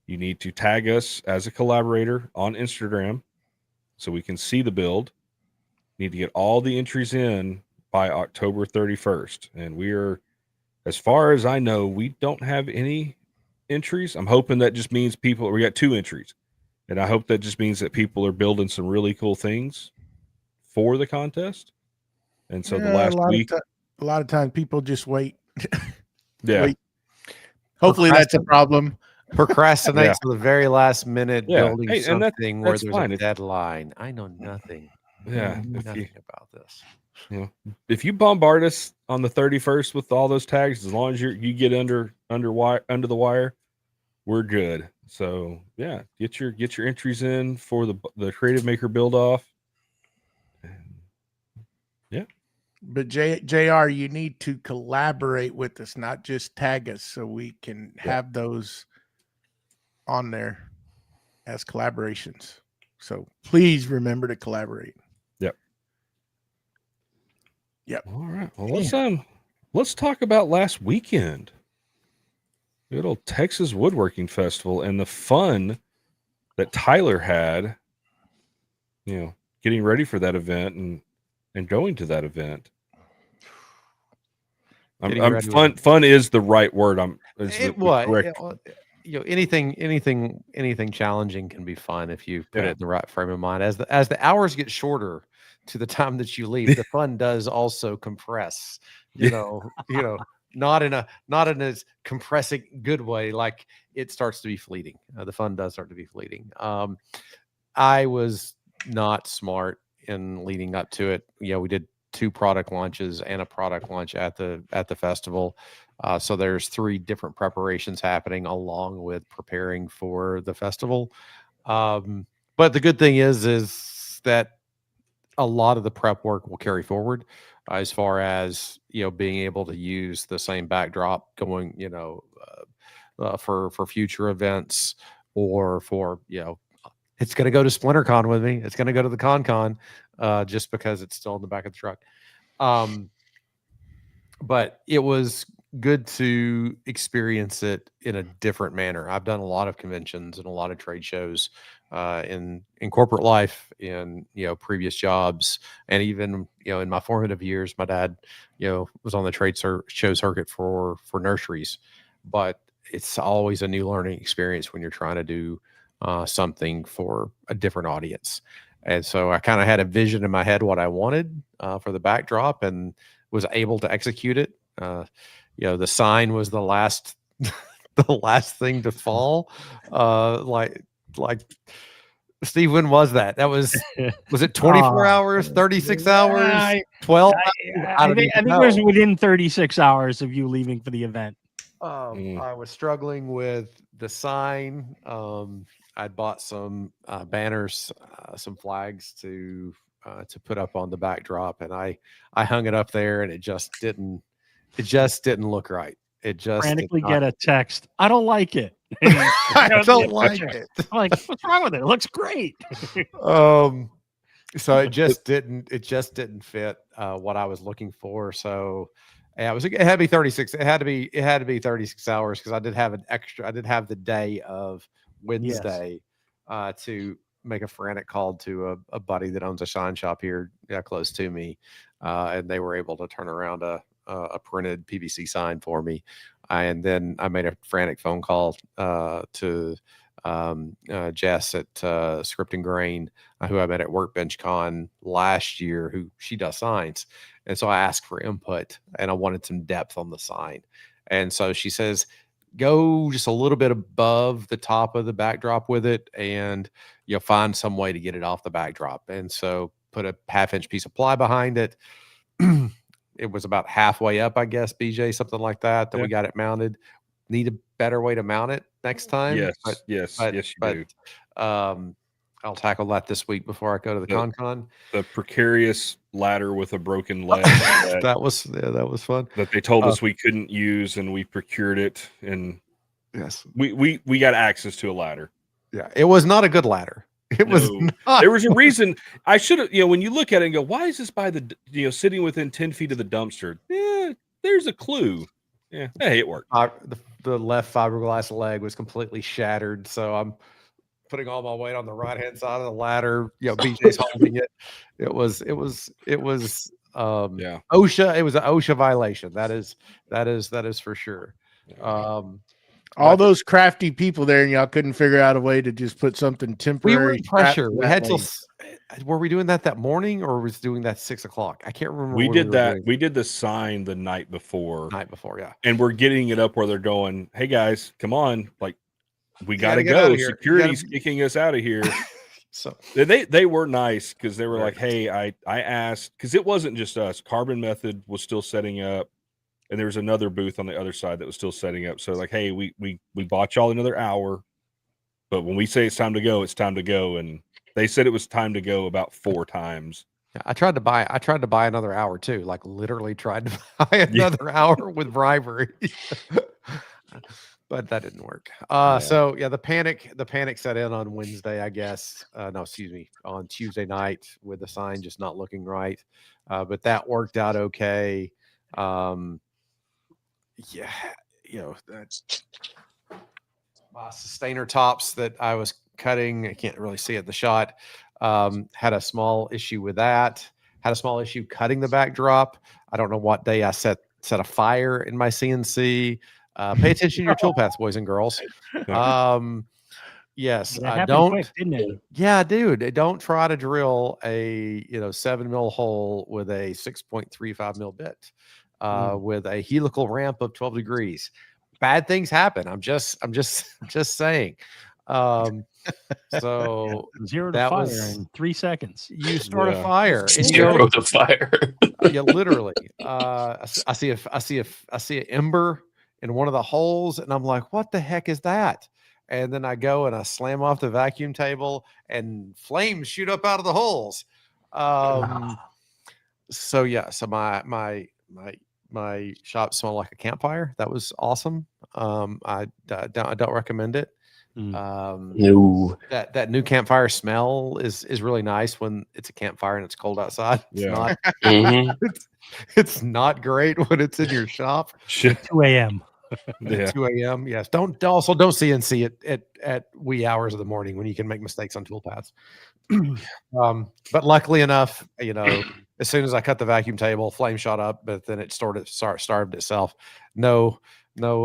You need to tag us as a collaborator on Instagram so we can see the build. You need to get all the entries in by October 31st. And we are, as far as I know, we don't have any entries. I'm hoping that just means we got 2 entries. And I hope that just means that people are building some really cool things for the contest. And so the last week, a lot of times people just wait. yeah. Wait. Hopefully that's a problem. Procrastinate to the very last minute building and something where that's there's fine. a deadline. I know nothing. Yeah. Nothing about this. If you bombard us on the 31st with all those tags, as long as you get under the wire, we're good. So yeah, get your entries in for the Creative Maker Build Off. Yeah. But JR, you need to collaborate with us, not just tag us, so we can have those on there as collaborations. So please remember to collaborate. Yep. All right. Well, let's talk about last weekend. Good old Texas Woodworking Festival and the fun that Tyler had, getting ready for that event and going to that event. Fun is the right word. Anything challenging can be fun if you put it in the right frame of mind. As the hours get shorter to the time that you leave, the fun does also compress. Not in a compressing good way. Like it starts to be fleeting. The fun does start to be fleeting. I was not smart in leading up to it. We did 2 product launches and a product launch at the festival. So there's 3 different preparations happening along with preparing for the festival. But the good thing is that a lot of the prep work will carry forward as far as, being able to use the same backdrop going, for future events or for, it's going to go to SplinterCon with me. It's going to go to the Con just because it's still in the back of the truck. But it was good to experience it in a different manner. I've done a lot of conventions and a lot of trade shows in corporate life, in previous jobs, and even in my formative years. My dad was on the trade show circuit for nurseries, but it's always a new learning experience when you're trying to do something for a different audience. And so I kind of had a vision in my head what I wanted for the backdrop and was able to execute it. The sign was the last thing to fall. Like Steve, when was that? That was it 24 hours, 36 hours, 12? I think it was within 36 hours of you leaving for the event. I was struggling with the sign. I'd bought some banners, some flags to put up on the backdrop, and I hung it up there, and it just didn't look right. It just frantically get a text. I don't like it. I don't like it. I'm like, what's wrong with it? It looks great. So it just didn't fit what I was looking for. So yeah, it had to be 36. It had to be 36 hours because I did have the day of Wednesday to make a frantic call to a buddy that owns a shine shop here close to me, and they were able to turn around a printed PVC sign for me. And then I made a frantic phone call to Jess at Script and Grain, who I met at Workbench Con last year, who she does signs. And so I asked for input and I wanted some depth on the sign. And so she says, go just a little bit above the top of the backdrop with it, and you'll find some way to get it off the backdrop. And so put a 1/2-inch piece of ply behind it. It was about halfway up, I guess, BJ, something like that, we got it mounted. Need a better way to mount it next time. Yes, you do. I'll tackle that this week before I go to the Yep. con. The precarious ladder with a broken leg that, that was fun. that they told us we couldn't use, and we procured it, and Yes, we got access to a ladder. yeah, it was not a good ladder. It was No. not. There was a reason. I should have, when you look at it and go, why is this by the, sitting within 10 feet of the dumpster? Yeah, there's a clue. Yeah, hey, it worked. The left fiberglass leg was completely shattered, so I'm putting all my weight on the right hand side of the ladder. BJ's holding it. It was Yeah. OSHA. It was an OSHA violation. That is for sure. All those crafty people there, and y'all couldn't figure out a way to just put something temporary. We were in pressure. We had till. Were we doing that morning, or was doing that 6 o'clock? I can't remember. We did that. We did the sign the night before. Yeah. And we're getting it up where they're going, hey guys, come on, like we gotta get out go. of here. Security's kicking us out of here. So they were nice because they were Very like, hey, I asked, because it wasn't just us. Carbon Method was still setting up, and there was another booth on the other side that was still setting up. So like, hey, we bought y'all another hour, but when we say it's time to go, it's time to go. And they said it was time to go about 4 times. yeah, I tried to buy another hour too. Like literally tried to buy another hour with bribery. But that didn't work. So yeah, the panic set in on Wednesday, I guess. No, excuse me, on Tuesday night with the sign just not looking right. But that worked out okay. Yeah, that's my sustainer tops that I was cutting. I can't really see it in the shot. Had a small issue with that. Had a small issue cutting the backdrop. I don't know what day I set a fire in my CNC. Pay attention to your tool paths, boys and girls. Yes, don't. Quick, didn't it? Yeah, dude, don't try to drill a 7 mil hole with a 6.35 mil bit with a helical ramp of 12 degrees. Bad things happen. I'm just saying. So 0 to fire in 3 seconds. You start a fire. 0 to fire. Yeah, literally. I see an ember in one of the holes, and I'm like, what the heck is that? And then I go and I slam off the vacuum table, and flames shoot up out of the holes. So yeah, so my shop smelled like a campfire. That was awesome. I don't recommend it. No. That new campfire smell is really nice when it's a campfire and it's cold outside. It's not. It's not great when it's in your shop. 2 a.m. Yeah. 2 a.m. Yes. Don't CNC it at wee hours of the morning when you can make mistakes on tool paths. But luckily enough, as soon as I cut the vacuum table, flame shot up, but then it starved itself. No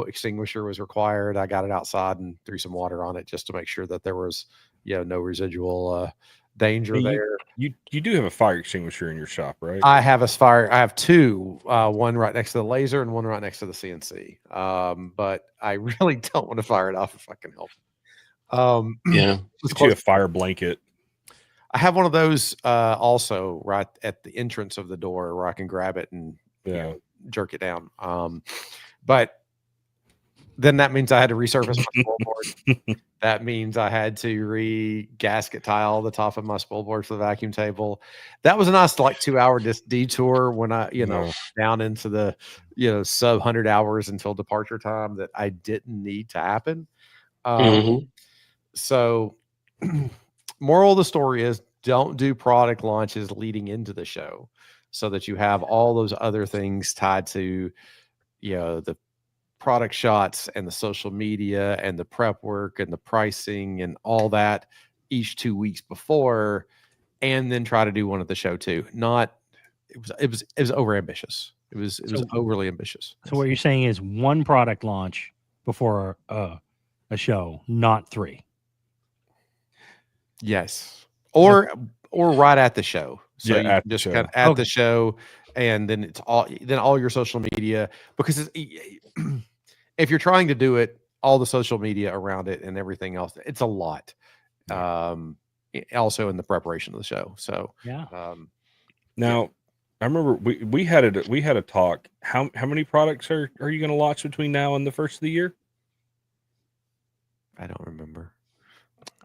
extinguisher was required. I got it outside and threw some water on it just to make sure that there was no residual danger there. You do have a fire extinguisher in your shop, right? I have two, one right next to the laser and one right next to the CNC. But I really don't want to fire it off if I can help it. Yeah. Get you a fire blanket. I have one of those also right at the entrance of the door where I can grab it and jerk it down. But then that means I had to resurface my spool board. That means I had to re-gasket tile the top of my spool board for the vacuum table. That was a nice 2-hour detour when I, down into the, sub 100 hours until departure time that I didn't need to happen. So moral of the story is don't do product launches leading into the show so that you have all those other things tied to, the product shots and the social media and the prep work and the pricing and all that each 2 weeks before, and then try to do one at the show too. It was over ambitious. It was overly ambitious. So what you're saying is one product launch before a show, not 3. Yes. Or right at the show. So you at can just the kind of at the show, and then it's all your social media, because if you're trying to do it, all the social media around it and everything else, it's a lot. Also in the preparation of the show. So now I remember we had a talk. How many products are you going to launch between now and the first of the year? I don't remember.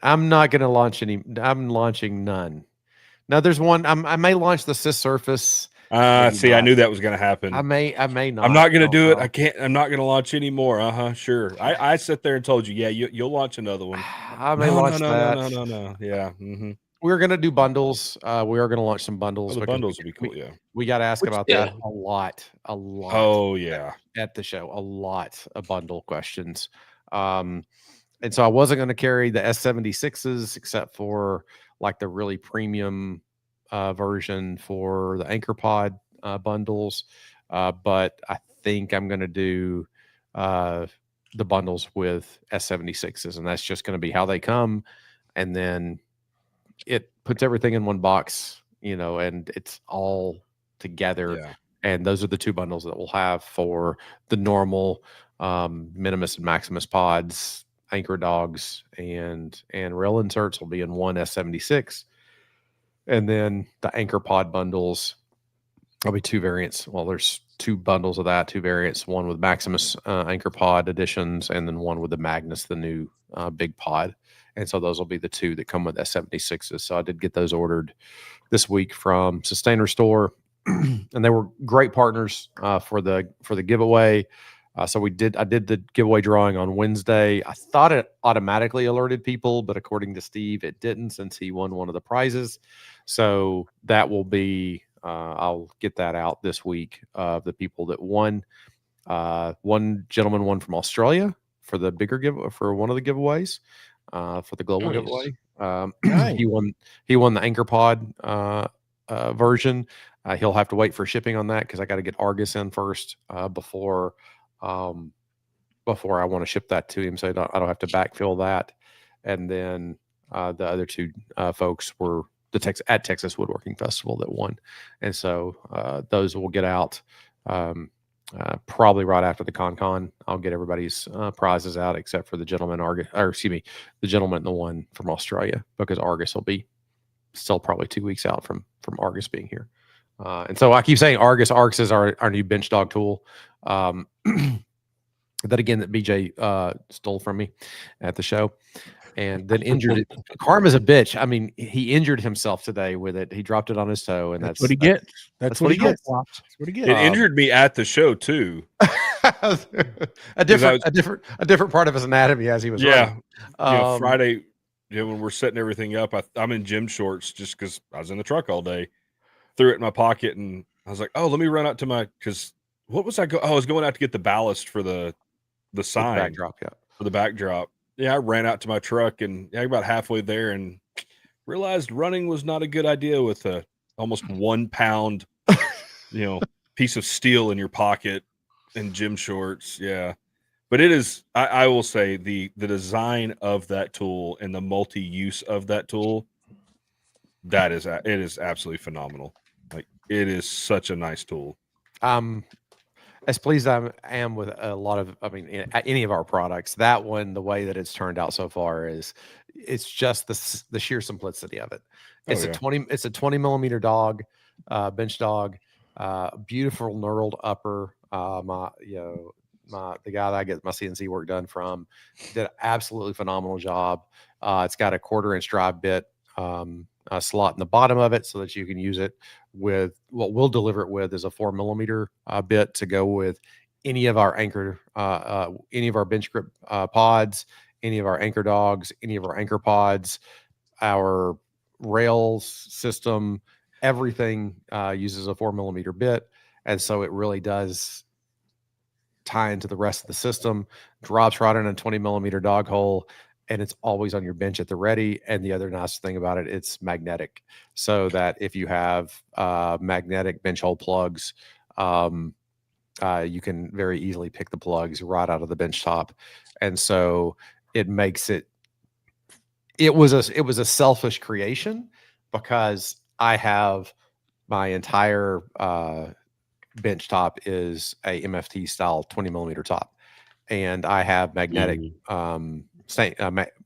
I'm not going to launch any. I'm launching none. Now there's one. I may launch the Cis Surface. Maybe See, I not. knew that was going to happen. I may not. I'm not going to don't do it. know. I can't. I'm not going to launch anymore. Sure. I sit there and told you, yeah, you'll launch another one. I may launch that. No. Yeah. Mm-hmm. We're going to do bundles. We are going to launch some bundles. Oh, the because bundles would be cool. Yeah. We got to ask about yeah. that a lot. Oh yeah. At the show, a lot of bundle questions. And so I wasn't going to carry the S76s except for like the really premium version for the Anchor Pod bundles. But I think I'm going to do the bundles with S76s, and that's just going to be how they come. And then it puts everything in one box, and it's all together. Yeah. And those are the two bundles that we'll have for the normal Minimus and Maximus pods, Anchor dogs, and rail inserts will be in one S76. And then the Anchor Pod bundles, there'll be two variants. Well, there's two bundles of that, two variants, one with Maximus Anchor Pod editions, and then one with the Magnus, the new big pod. And so those will be the two that come with S76s. So I did get those ordered this week from Sustain Restore. And they were great partners for the giveaway. So I did the giveaway drawing on Wednesday. I thought it automatically alerted people, but according to Steve, it didn't since he won one of the prizes. So that will be, I'll get that out this week of the people that won. One gentleman won from Australia for the bigger for one of the giveaways, for the global giveaway. Nice. He won the Anchor Pod version. He'll have to wait for shipping on that because I got to get Argus in first before I want to ship that to him, so I don't have to backfill that. And then the other two folks were at Texas Woodworking Festival that won, and so those will get out probably right after the con. I'll get everybody's prizes out except for the gentleman the gentleman, the one from Australia, because Argus will be still probably 2 weeks out from Argus being here. And so I keep saying Argus. Argus is our new bench dog tool. That BJ stole from me at the show, and then injured it. Karma's a bitch. I mean, he injured himself today with it. He dropped it on his toe, and that's what he gets. That's what he gets. That's what he gets. It injured me at the show too. a different part of his anatomy as he was running. Friday, when we're setting everything up, I'm in gym shorts just because I was in the truck all day. Threw it in my pocket, and I was like, "Oh, let me run out to because what was I go? Oh, I was going out to get the ballast for the sign backdrop, for the backdrop. Yeah, I ran out to my truck, and about halfway there, and realized running was not a good idea with a almost 1 pound, piece of steel in your pocket and gym shorts. Yeah, but it is. I will say the design of that tool and the multi-use of that tool, it is absolutely phenomenal. Like, it is such a nice tool. As pleased I am with a lot of, any of our products. That one, the way that it's turned out so far it's just the sheer simplicity of it. It's a 20 millimeter dog, bench dog, beautiful knurled upper. The guy that I get my CNC work done from did an absolutely phenomenal job. It's got a 1/4 inch drive bit, a slot in the bottom of it so that you can use it with what we'll deliver it with is a 4 millimeter bit to go with any of our anchor, any of our bench grip pods, any of our anchor dogs, any of our anchor pods, our rails system, everything uses a 4 millimeter bit. And so it really does tie into the rest of the system, drops right in a 20 millimeter dog hole, and it's always on your bench at the ready. And the other nice thing about it, it's magnetic, so that if you have magnetic bench hole plugs, you can very easily pick the plugs right out of the bench top. And so it makes it was a selfish creation, because I have my entire bench top is a MFT style 20 millimeter top, and I have magnetic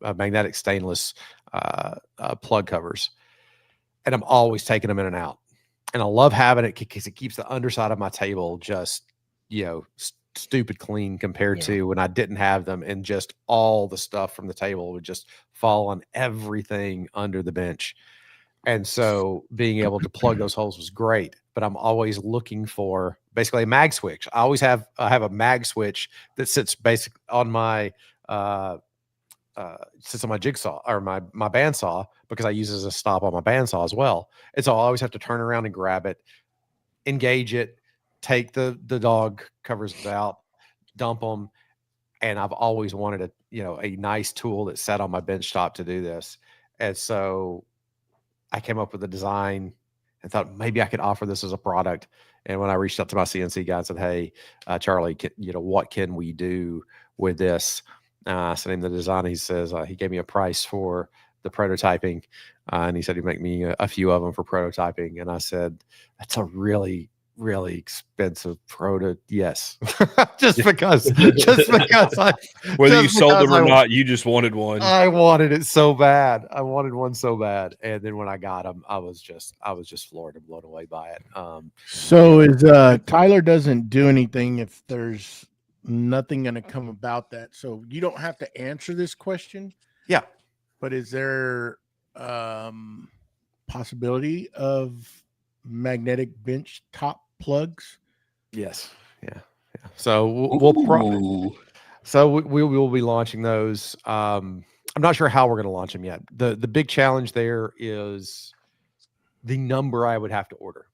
magnetic stainless plug covers, and I'm always taking them in and out. And I love having it because it keeps the underside of my table just stupid clean compared Yeah. to when I didn't have them, and just all the stuff from the table would just fall on everything under the bench. And so being able to plug those holes was great, but I'm always looking for basically a mag switch. I have a mag switch that sits basic on my sits on my jigsaw or my bandsaw, because I use it as a stop on my bandsaw as well. And so I always have to turn around and grab it, engage it, take the dog covers out, dump them. And I've always wanted a nice tool that sat on my bench top to do this. And so I came up with a design and thought maybe I could offer this as a product. And when I reached out to my CNC guy and said, "Hey, Charlie, what can we do with this?" I sent him the design. He says he gave me a price for the prototyping, and he said he'd make me a few of them for prototyping. And I said, "That's a really, really expensive yes." just because I Whether you just sold because them or I- not, you just wanted one. I wanted it so bad. I wanted one so bad. And then when I got them, I was just floored and blown away by it. So is Tyler doesn't do anything if there's nothing going to come about that. So you don't have to answer this question. Yeah. But is there possibility of magnetic bench top plugs? Yes. Yeah. So we will be launching those. I'm not sure how we're going to launch them yet. The big challenge there is the number I would have to order.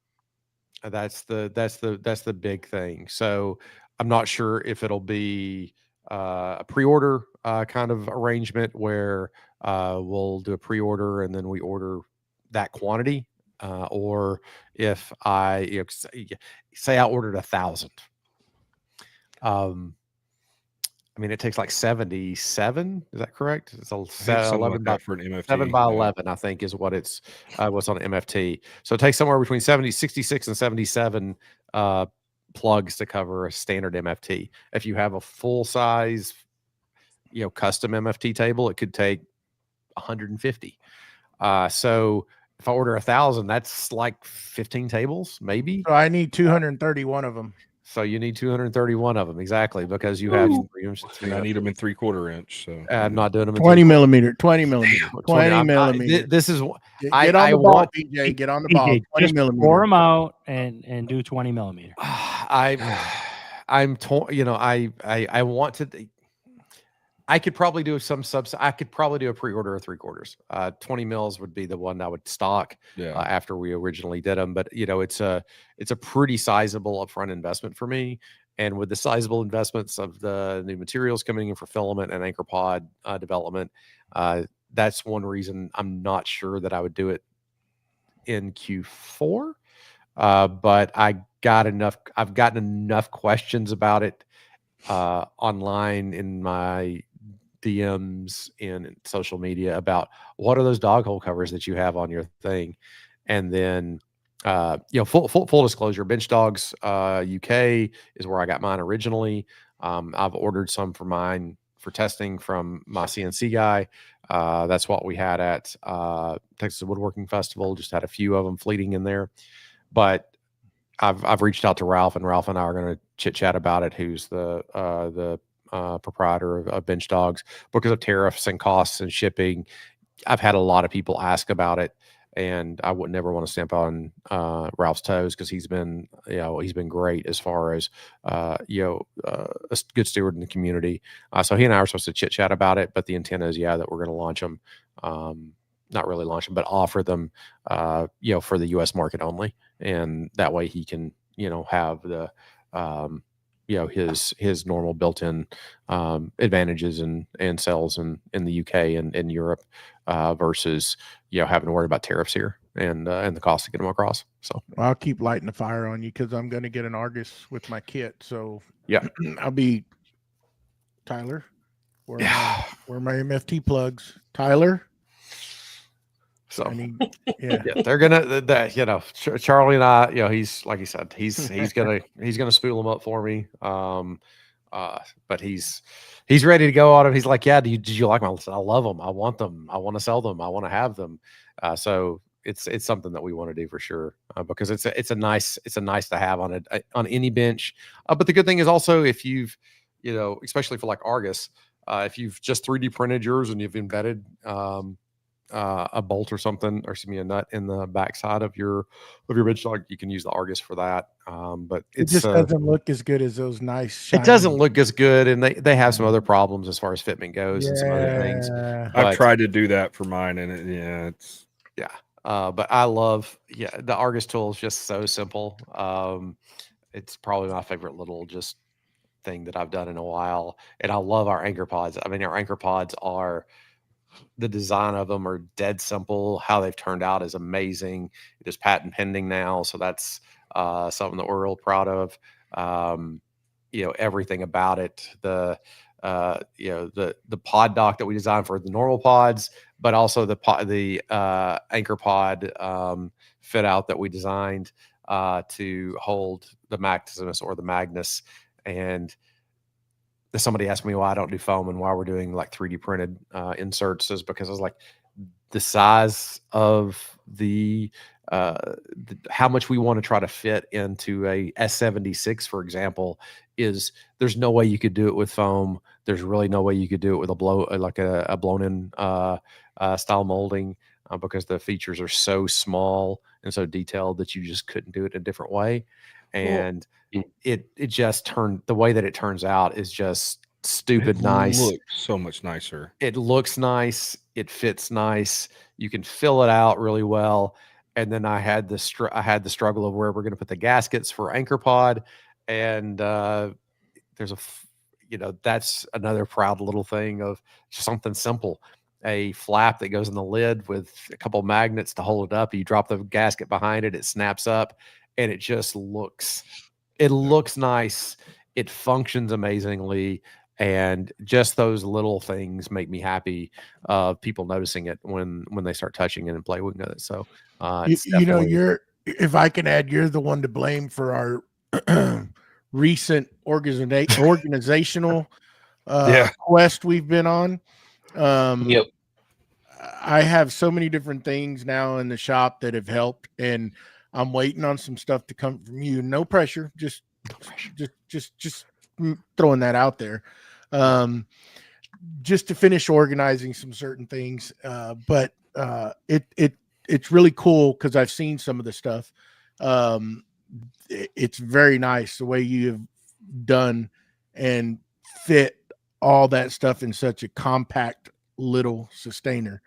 That's the big thing. So I'm not sure if it'll be a pre-order kind of arrangement where we'll do a pre-order and then we order that quantity, or if I say I ordered 1,000. I mean, it takes like 77. Is that correct? It's I think something 11 like that for an MFT. 7 by yeah. 11, I think, is what it's what's on MFT. So it takes somewhere between 66 and 77 plugs to cover a standard MFT. If you have a full size, custom MFT table, it could take 150. So if I order 1,000, that's like 15 tables, maybe. So I need 231 of them. So you need 231 of them, exactly, because you have. And I need them in 3/4 inch. So I'm not doing them in 20 millimeter. 20 millimeter. 20 I'm- millimeter. This is Get I- on I the ball, want- PJ. Get on the PJ, ball. 20 just millimeter. pour them out and do 20 millimeter. I'm torn. I want to. I could probably do I could probably do a pre-order of 3/4. 20 mils would be the one I would stock yeah. after we originally did them. But it's a pretty sizable upfront investment for me. And with the sizable investments of the new materials coming in for filament and anchor pod development, that's one reason I'm not sure that I would do it in Q4. But I've gotten enough questions about it online in my DMs in social media about what are those dog hole covers that you have on your thing. And then full disclosure, Bench Dogs UK is where I got mine originally. I've ordered some for mine for testing from my CNC guy. That's what we had at Texas Woodworking Festival. Just had a few of them fleeting in there, but I've reached out to Ralph, and Ralph and I are going to chit chat about it. Who's the proprietor of Bench Dogs? Because of tariffs and costs and shipping, I've had a lot of people ask about it, and I would never want to step on Ralph's toes, because he's been great as far as a good steward in the community. So he and I are supposed to chit chat about it, but the intent is that we're going to launch them. Not really launch them, but offer them for the US market only, and that way he can have the his normal built-in advantages and sales in the UK and in Europe versus having to worry about tariffs here and the cost to get them across. So I'll keep lighting the fire on you, because I'm going to get an Argus with my kit. So yeah, I'll be Tyler. Where are my MFT plugs, Tyler? so I need, yeah. they're gonna Charlie and I, he's like he said, he's gonna spool them up for me. But he's ready to go on it. He's like, yeah, did you like them? I said, I love them. I want them. I want to sell them. I want to have them. So it's something that we want to do for sure, because it's a nice to have on any bench. But the good thing is also, if you've, especially for like Argus, if you've just 3D printed yours and you've embedded a bolt or something, or excuse me, a nut in the backside of your bench dog, you can use the Argus for that. But It just doesn't look as good as those nice. Shiny... It doesn't look as good, and they have some other problems as far as fitment goes and some other things. I've tried to do that for mine, and it's but I love the Argus tool is just so simple. It's probably my favorite little just thing that I've done in a while, and I love our anchor pods. I mean, our anchor pods are, the design of them are dead simple. How they've turned out is amazing. It is patent pending now, so that's something that we're real proud of. Everything about it, the pod dock that we designed for the normal pods, but also the anchor pod fit out that we designed to hold the Maximus or the Magnus. And somebody asked me why I don't do foam and why we're doing like 3D printed inserts, is because I was like, the size of the how much we want to try to fit into a S76, for example, is there's no way you could do it with foam. There's really no way you could do it with a blown in style molding, because the features are so small and so detailed that you just couldn't do it a different way. And it just turned, the way that it turns out is just stupid nice. Looks so much nicer. It looks nice. It fits nice. You can fill it out really well. And then I had the struggle of where we're going to put the gaskets for anchor pod, and there's that's another proud little thing of just something simple. A flap that goes in the lid with a couple magnets to hold it up. You drop the gasket behind it, it snaps up, and it just looks nice. It functions amazingly. And just those little things make me happy of people noticing it when they start touching it and playing with it. So, if I can add, you're the one to blame for our recent organizational quest we've been on. Yep. I have so many different things now in the shop that have helped, and I'm waiting on some stuff to come from you. No pressure, just throwing that out there. Just to finish organizing some certain things. But it's really cool because I've seen some of the stuff. It's very nice the way you have done and fit all that stuff in such a compact little sustainer.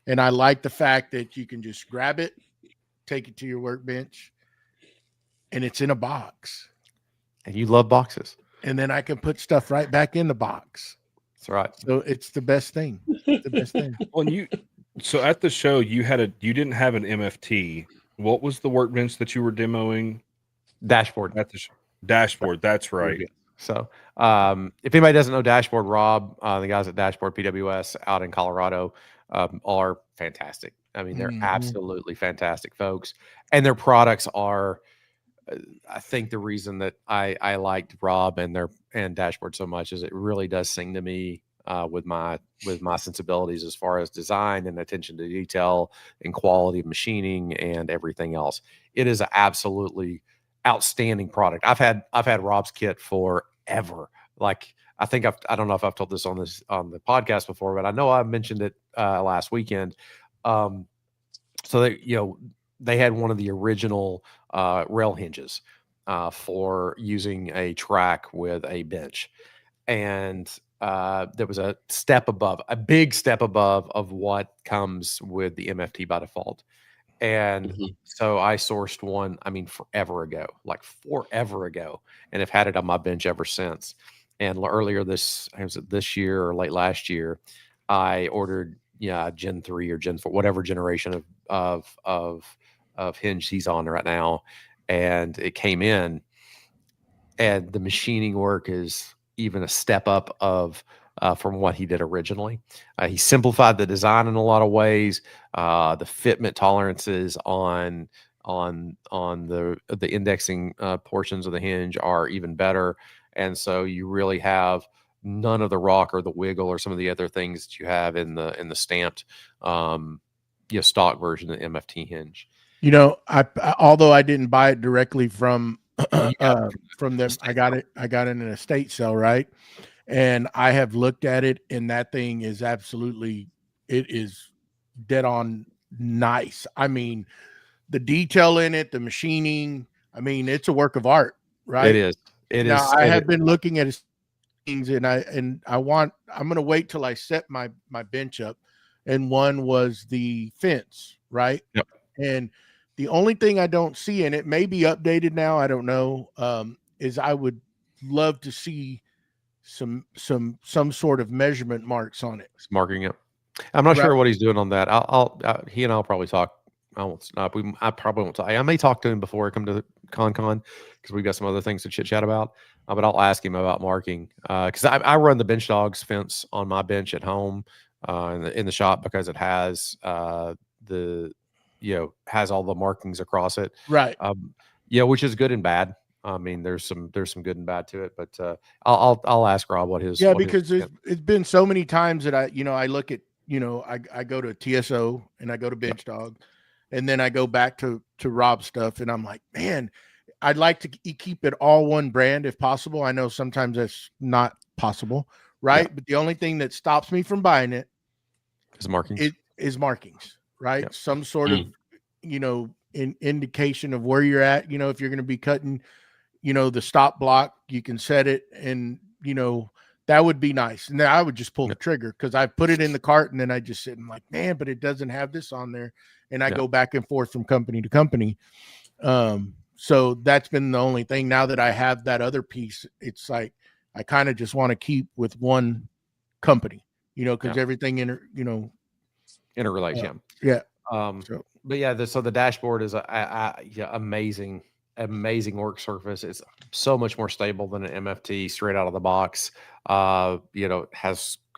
And I like the fact that you can just grab it, take it to your workbench, and it's in a box. And you love boxes. And then I can put stuff right back in the box. That's right. So it's the best thing. The best thing. Well, so at the show you didn't have an MFT. What was the workbench that you were demoing? Dashboard. At the Dashboard. That's right. So if anybody doesn't know Dashboard, Rob, the guys at Dashboard PWS out in Colorado are fantastic. I mean, they're absolutely fantastic folks, and their products are. I think the reason that I liked Rob and Dashboard so much is it really does sing to me with my sensibilities as far as design and attention to detail and quality of machining and everything else. It is an absolutely outstanding product. I've had Rob's kit forever. Like, I don't know if I've told this on the podcast before, but I know I mentioned it last weekend. So they had one of the original rail hinges for using a track with a bench. And there was a big step above of what comes with the MFT by default. And so I sourced one, forever ago, and have had it on my bench ever since. And earlier this year or late last year, I ordered Gen 3 or Gen 4, whatever generation of hinge he's on right now, and it came in, and the machining work is even a step up from what he did originally. He simplified the design in a lot of ways. The fitment tolerances on the indexing portions of the hinge are even better, and so you really have none of the rock or the wiggle or some of the other things that you have in the stamped stock version of the MFT hinge. You know, although I didn't buy it directly from You got from them, estate I got it in an estate sale, right? And I have looked at it, and that thing is absolutely, it is dead on nice. I mean, the detail in it, the machining, I mean, it's a work of art, right? It is. Now, I have been looking at things, and I'm going to wait till I set my bench up. And one was the fence, right? Yep. And the only thing I don't see, and it may be updated now, I don't know, is I would love to see some sort of measurement marks on it. It's marking it. I'm not sure what he's doing on that. He and I'll probably talk. I probably won't talk. I may talk to him before I come to the con because we've got some other things to chit chat about. But I'll ask him about marking because I run the bench dogs fence on my bench at home in the shop because it has has all the markings across it, right? Which is good and bad. I mean, there's some good and bad to it, but I'll ask Rob what his because it's been so many times that I look at I go to TSO and I go to bench dog, and then I go back to Rob stuff, and I'm like, man, I'd like to keep it all one brand if possible. I know sometimes that's not possible, right? Yeah. But the only thing that stops me from buying it is markings. It is markings. Right. Yep. Some sort of, indication of where you're at, if you're going to be cutting, the stop block, you can set it and, that would be nice. And then I would just pull the trigger because I put it in the cart and then I just sit and like, man, but it doesn't have this on there. And I go back and forth from company to company. So that's been the only thing. Now that I have that other piece, it's like, I kind of just want to keep with one company, because everything interrelates. So the dashboard is amazing work surface. It's so much more stable than an MFT straight out of the box.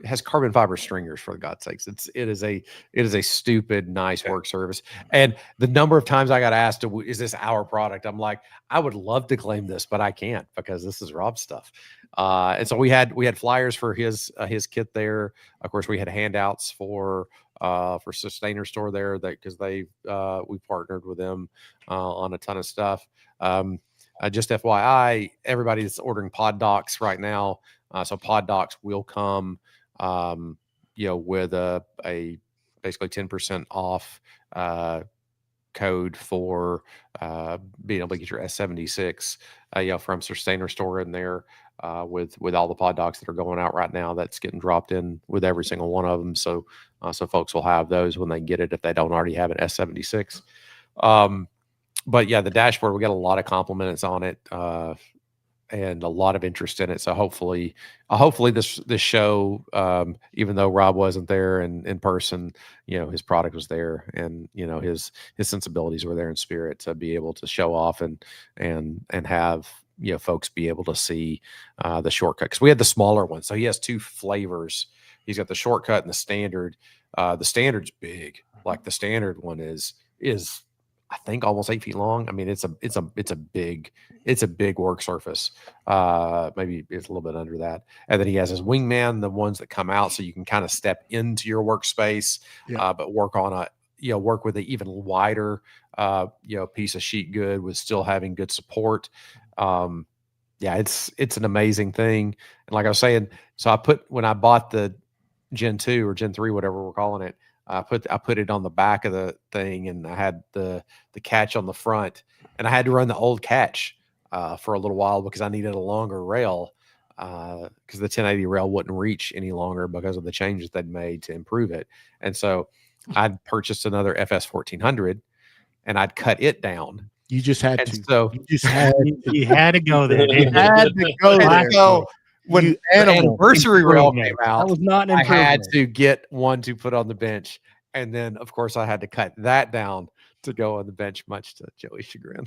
Has carbon fiber stringers, for God's sakes. It is a stupid nice work surface. And the number of times I got asked, is this our product? I'm like, I would love to claim this, but I can't because this is Rob's stuff. And so we had flyers for his kit there. Of course, we had handouts for Sustainer Store there because we partnered with them on a ton of stuff. Just FYI, everybody that's ordering pod docks right now. So pod docks will come, with a basically 10% off code for being able to get your S76, from Sustainer Store in there. With all the pod docks that are going out right now, that's getting dropped in with every single one of them. So folks will have those when they get it if they don't already have an S76. But yeah, the dashboard, we got a lot of compliments on it and a lot of interest in it. So hopefully this show, even though Rob wasn't there in person, his product was there and his sensibilities were there in spirit to be able to show off and have folks be able to see the shortcut, because we had the smaller one. So he has two flavors. He's got the shortcut and the standard. The standard's big. Like the standard one is I think almost 8 feet long. I mean, it's a big work surface. Maybe it's a little bit under that. And then he has his wingman, the ones that come out so you can kind of step into your workspace, but work on work with an even wider piece of sheet good with still having good support. It's an amazing thing. And like I was saying, so when I bought the Gen 2 or Gen 3, whatever we're calling it, I put it on the back of the thing, and I had the catch on the front, and I had to run the old catch for a little while because I needed a longer rail because the 1080 rail wouldn't reach any longer because of the changes they'd made to improve it. And so I'd purchased another FS 1400 and I'd cut it down. You just had to. So you had to go there. You had to go there. So when the anniversary rail came out, that was not an I improvement. had to get one to put on the bench. And then, of course, I had to cut that down to go on the bench, much to Joey's chagrin.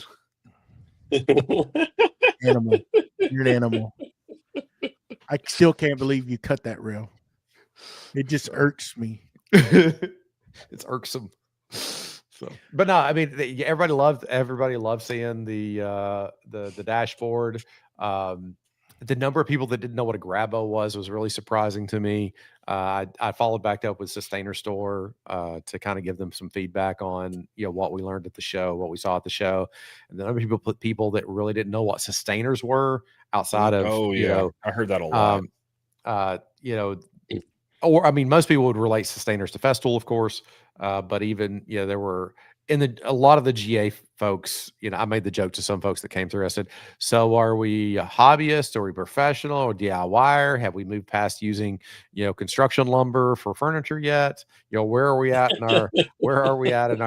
Animal. You're an animal. I still can't believe you cut that rail. It just irks me. It's irksome. So, but no, I mean, everybody loved seeing the dashboard. the number of people that didn't know what a grabo was really surprising to me. I followed back up with Sustainer Store to kind of give them some feedback on what we learned at the show, what we saw at the show, and the number of people that really didn't know what sustainers were outside of I heard that a lot. Or I mean, most people would relate sustainers to Festool, of course, but even there were a lot of the GA folks. I made the joke to some folks that came through. I said, "So are we a hobbyist? Are we professional or DIYer? Have we moved past using construction lumber for furniture yet? Where are we at in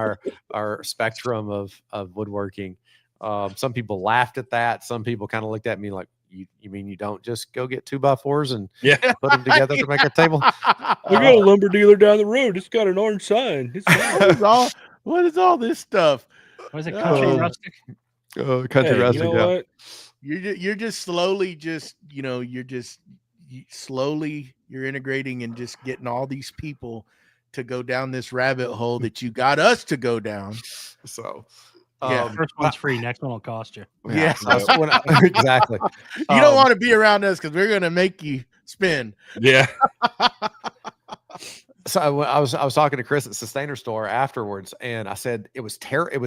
our spectrum of woodworking?" Some people laughed at that. Some people kind of looked at me like, You mean you don't just go get 2x4s and put them together to make a table? We got a lumber dealer down the road. It's got an orange sign. What is all this stuff? What is it? Country rustic? Country rustic. You know what? You're just slowly you're integrating and just getting all these people to go down this rabbit hole that you got us to go down. So first one's free, next one will cost you. Yeah. Exactly. You don't want to be around us because we're gonna make you spin. Yeah. So I was talking to Chris at Sustainer Store afterwards, and I said it was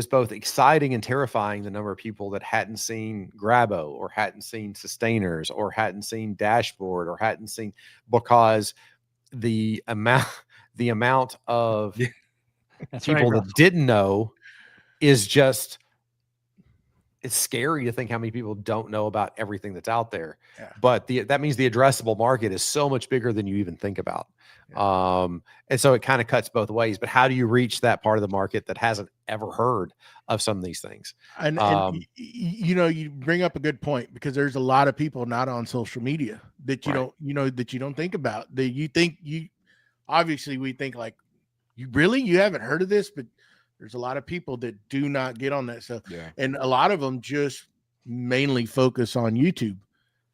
both exciting and terrifying the number of people that hadn't seen Grabo or hadn't seen Sustainers or hadn't seen Dashboard or hadn't seen, because the amount of people that didn't know is just, it's scary to think how many people don't know about everything that's out there. Yeah. But that means the addressable market is so much bigger than you even think about. Yeah. And so it kind of cuts both ways. But how do you reach that part of the market that hasn't ever heard of some of these things? And you bring up a good point, because there's a lot of people not on social media that you don't think about. That you think obviously we think like, you haven't heard of this, but there's a lot of people that do not get on that stuff. Yeah. And a lot of them just mainly focus on YouTube,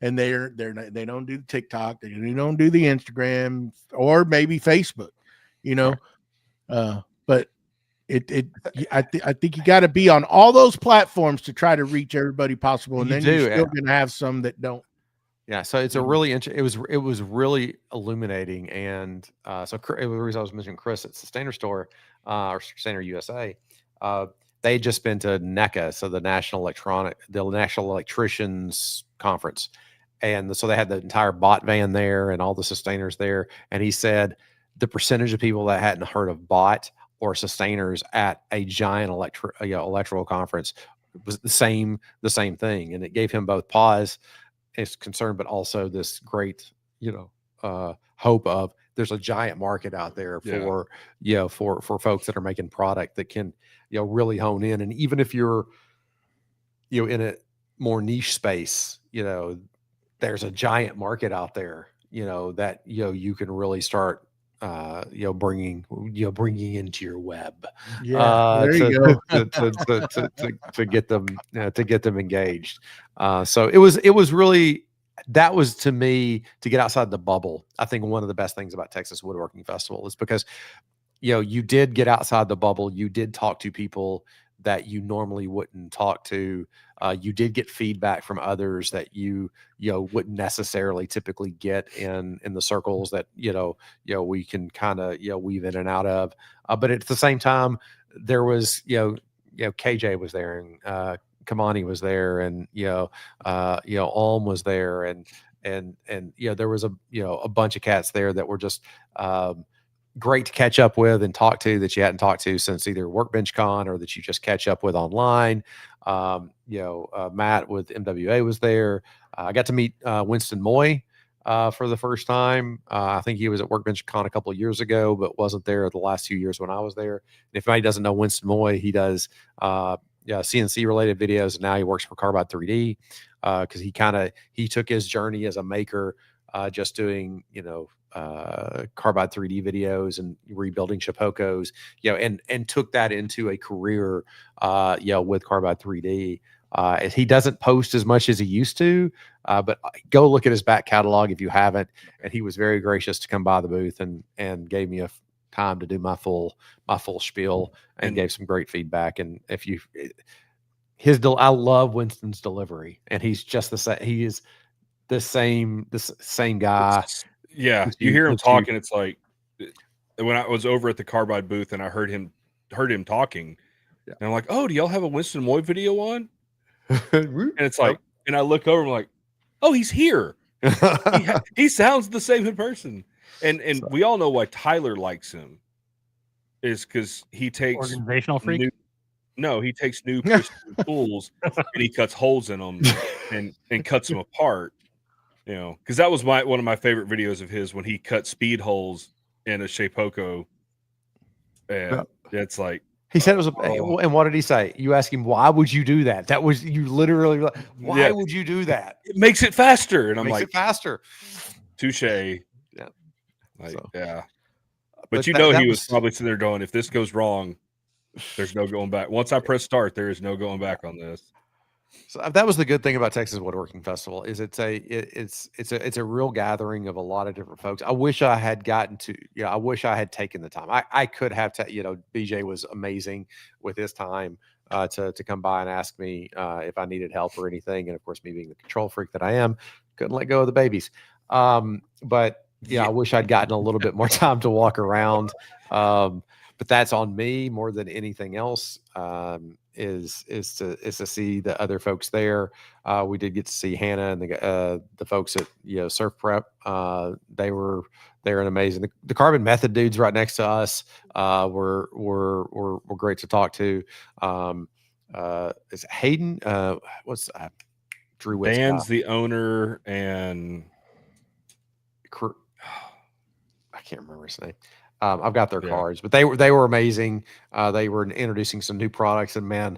and they don't do the TikTok, they don't do the Instagram or maybe Facebook, but I think you got to be on all those platforms to try to reach everybody possible. And you're still going to have some that don't. Yeah, so it's a really it was really illuminating, and so the reason I was mentioning Chris at Sustainer Store or Sustainer USA, they had just been to NECA, so the National Electricians Conference, and so they had the entire bot van there and all the sustainers there, and he said the percentage of people that hadn't heard of bot or sustainers at a giant electrical conference was the same thing, and it gave him both pause, is concerned, but also this great, hope of there's a giant market out there for, for folks that are making product that can, really hone in. And even if you're, in a more niche space, there's a giant market out there, that, you can really start, bringing into your web, there you go, to get them engaged. So it was really, that was, to me, to get outside the bubble. I think one of the best things about Texas Woodworking Festival is because, you did get outside the bubble. You did talk to people that you normally wouldn't talk to. You did get feedback from others that you wouldn't necessarily typically get in the circles that we can kind of weave in and out of. But at the same time, there was KJ was there, and Kamani was there, and Alm was there, and there was a bunch of cats there that were just great to catch up with and talk to, that you hadn't talked to since either Workbench Con or that you just catch up with online. Matt with MWA was there. I got to meet Winston Moy for the first time. I think he was at Workbench Con a couple of years ago, but wasn't there the last 2 years when I was there. And if anybody doesn't know Winston Moy, he does CNC related videos, and now he works for Carbide 3D, because he took his journey as a maker, just doing Carbide 3D videos and rebuilding Chapocos, and took that into a career, with Carbide 3D. He doesn't post as much as he used to, but go look at his back catalog if you haven't. And he was very gracious to come by the booth and gave me a time to do my full spiel, and gave some great feedback. And I love Winston's delivery, and he's just the same. He is this same guy. Yeah, With you you- hear him with you. talking. It's like when I was over at the Carbide booth and I heard him talking, Yeah. and I'm like, "Oh, do y'all have a Winston Moy video on?" And And it's like, and I look over, I'm like, "Oh, he's here. He sounds the same in person." And So- we all know why Tyler likes him is because he takes Organizational freak. he takes new pristine tools and he cuts holes in them and cuts them apart. You know, because that was one of my favorite videos of his when he cut speed holes in a Shapeoko. And it's like He said it was Oh. and what did he say? You ask him, why would you do that? That was you literally like, why Yeah. would you do that? it makes it faster, and I'm Makes like, it faster. touche. Yeah. Like, So- yeah. But But you that- know, that he was was- probably sitting there going, if this goes wrong, there's no going back. Once I press start, there is no going back on this. So that was the good thing about Texas Woodworking Festival is it's a real gathering of a lot of different folks. I wish I had I wish I had taken the time. I could have BJ was amazing with his time to come by and ask me if I needed help or anything, and of course me being the control freak that I am, couldn't let go of the babies. But I wish I'd gotten a little bit more time to walk around. But that's on me more than anything else. Is to see the other folks there. We did get to see Hannah and the folks at Surf Prep. They're amazing. The Carbon Method dudes right next to us were great to talk to. Is it Hayden? What's Drew Witt's Dan's guy? the owner, and I can't remember his name. I've got their Yeah. cards, but they were amazing. They were introducing some new products, and man,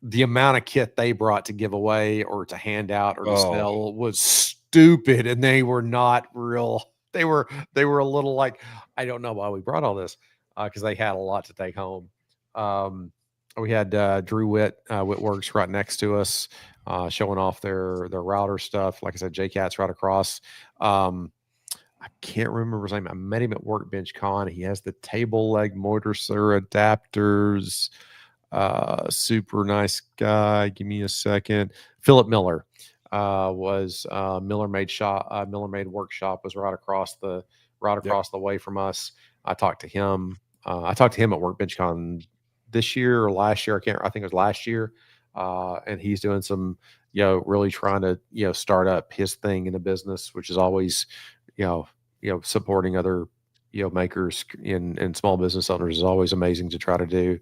the amount of kit they brought to give away or to hand out or to sell was stupid, and they were not real. They were a little like, I don't know why we brought all this because they had a lot to take home. We had Drew Witt, Worx right next to us, showing off their router stuff. Like I said, JCat's right across. I can't remember his name. I met him at Workbench Con. He has the table leg motor adapters. Super nice guy. Give me a second. Philip Miller was Miller Made Workshop was right across the way from us. I talked to him. I talked to him at Workbench Con this year or last year. I think it was last year. And he's doing some, really trying to, start up his thing in the business, which is always, supporting other, makers and small business owners is always amazing to try to do.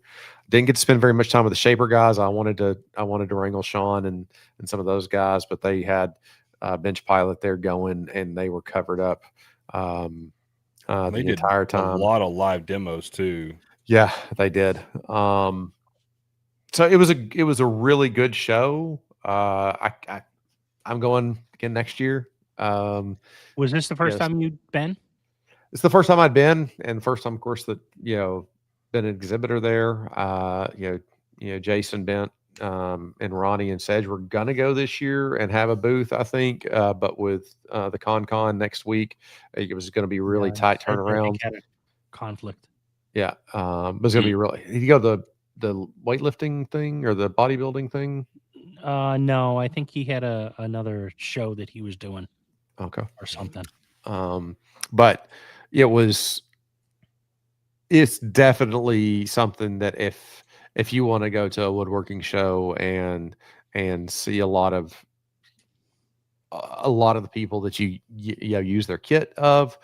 Didn't get to spend very much time with the Shaper guys. I wanted to wrangle Sean and some of those guys, but they had Bench Pilot there going, and they were covered up they the did entire a time. lot of live demos too. Yeah, they did. So it was a really good show. I'm going again next year. Was this the first yes. time you'd been? It's the first time I'd been, and the first time, of course, that been an exhibitor there. Jason Bent and Ronnie and Sedge were gonna go this year and have a booth, I think. But with the Con next week, it was going to be really tight turnaround. Had a conflict. Yeah, but it's going to be really. Did you go the weightlifting thing or the bodybuilding thing? No, I think he had another show that he was doing. Okay, or something. But it's definitely something that if you want to go to a woodworking show and see a lot of the people that you use their kit of,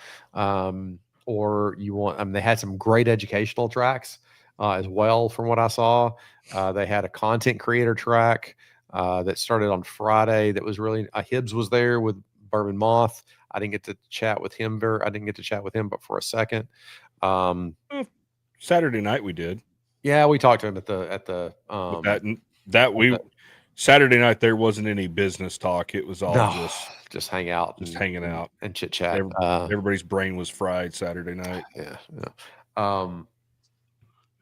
or you want, they had some great educational tracks as well. From what I saw, they had a content creator track that started on Friday. That was really Hibbs was there with Bourbon Moth. I didn't get to chat with him but for a second. Saturday night we did. Yeah, we talked to him at the Saturday night there wasn't any business talk. It was all just hang out, hanging out and chit chat. Everybody's brain was fried Saturday night. Yeah.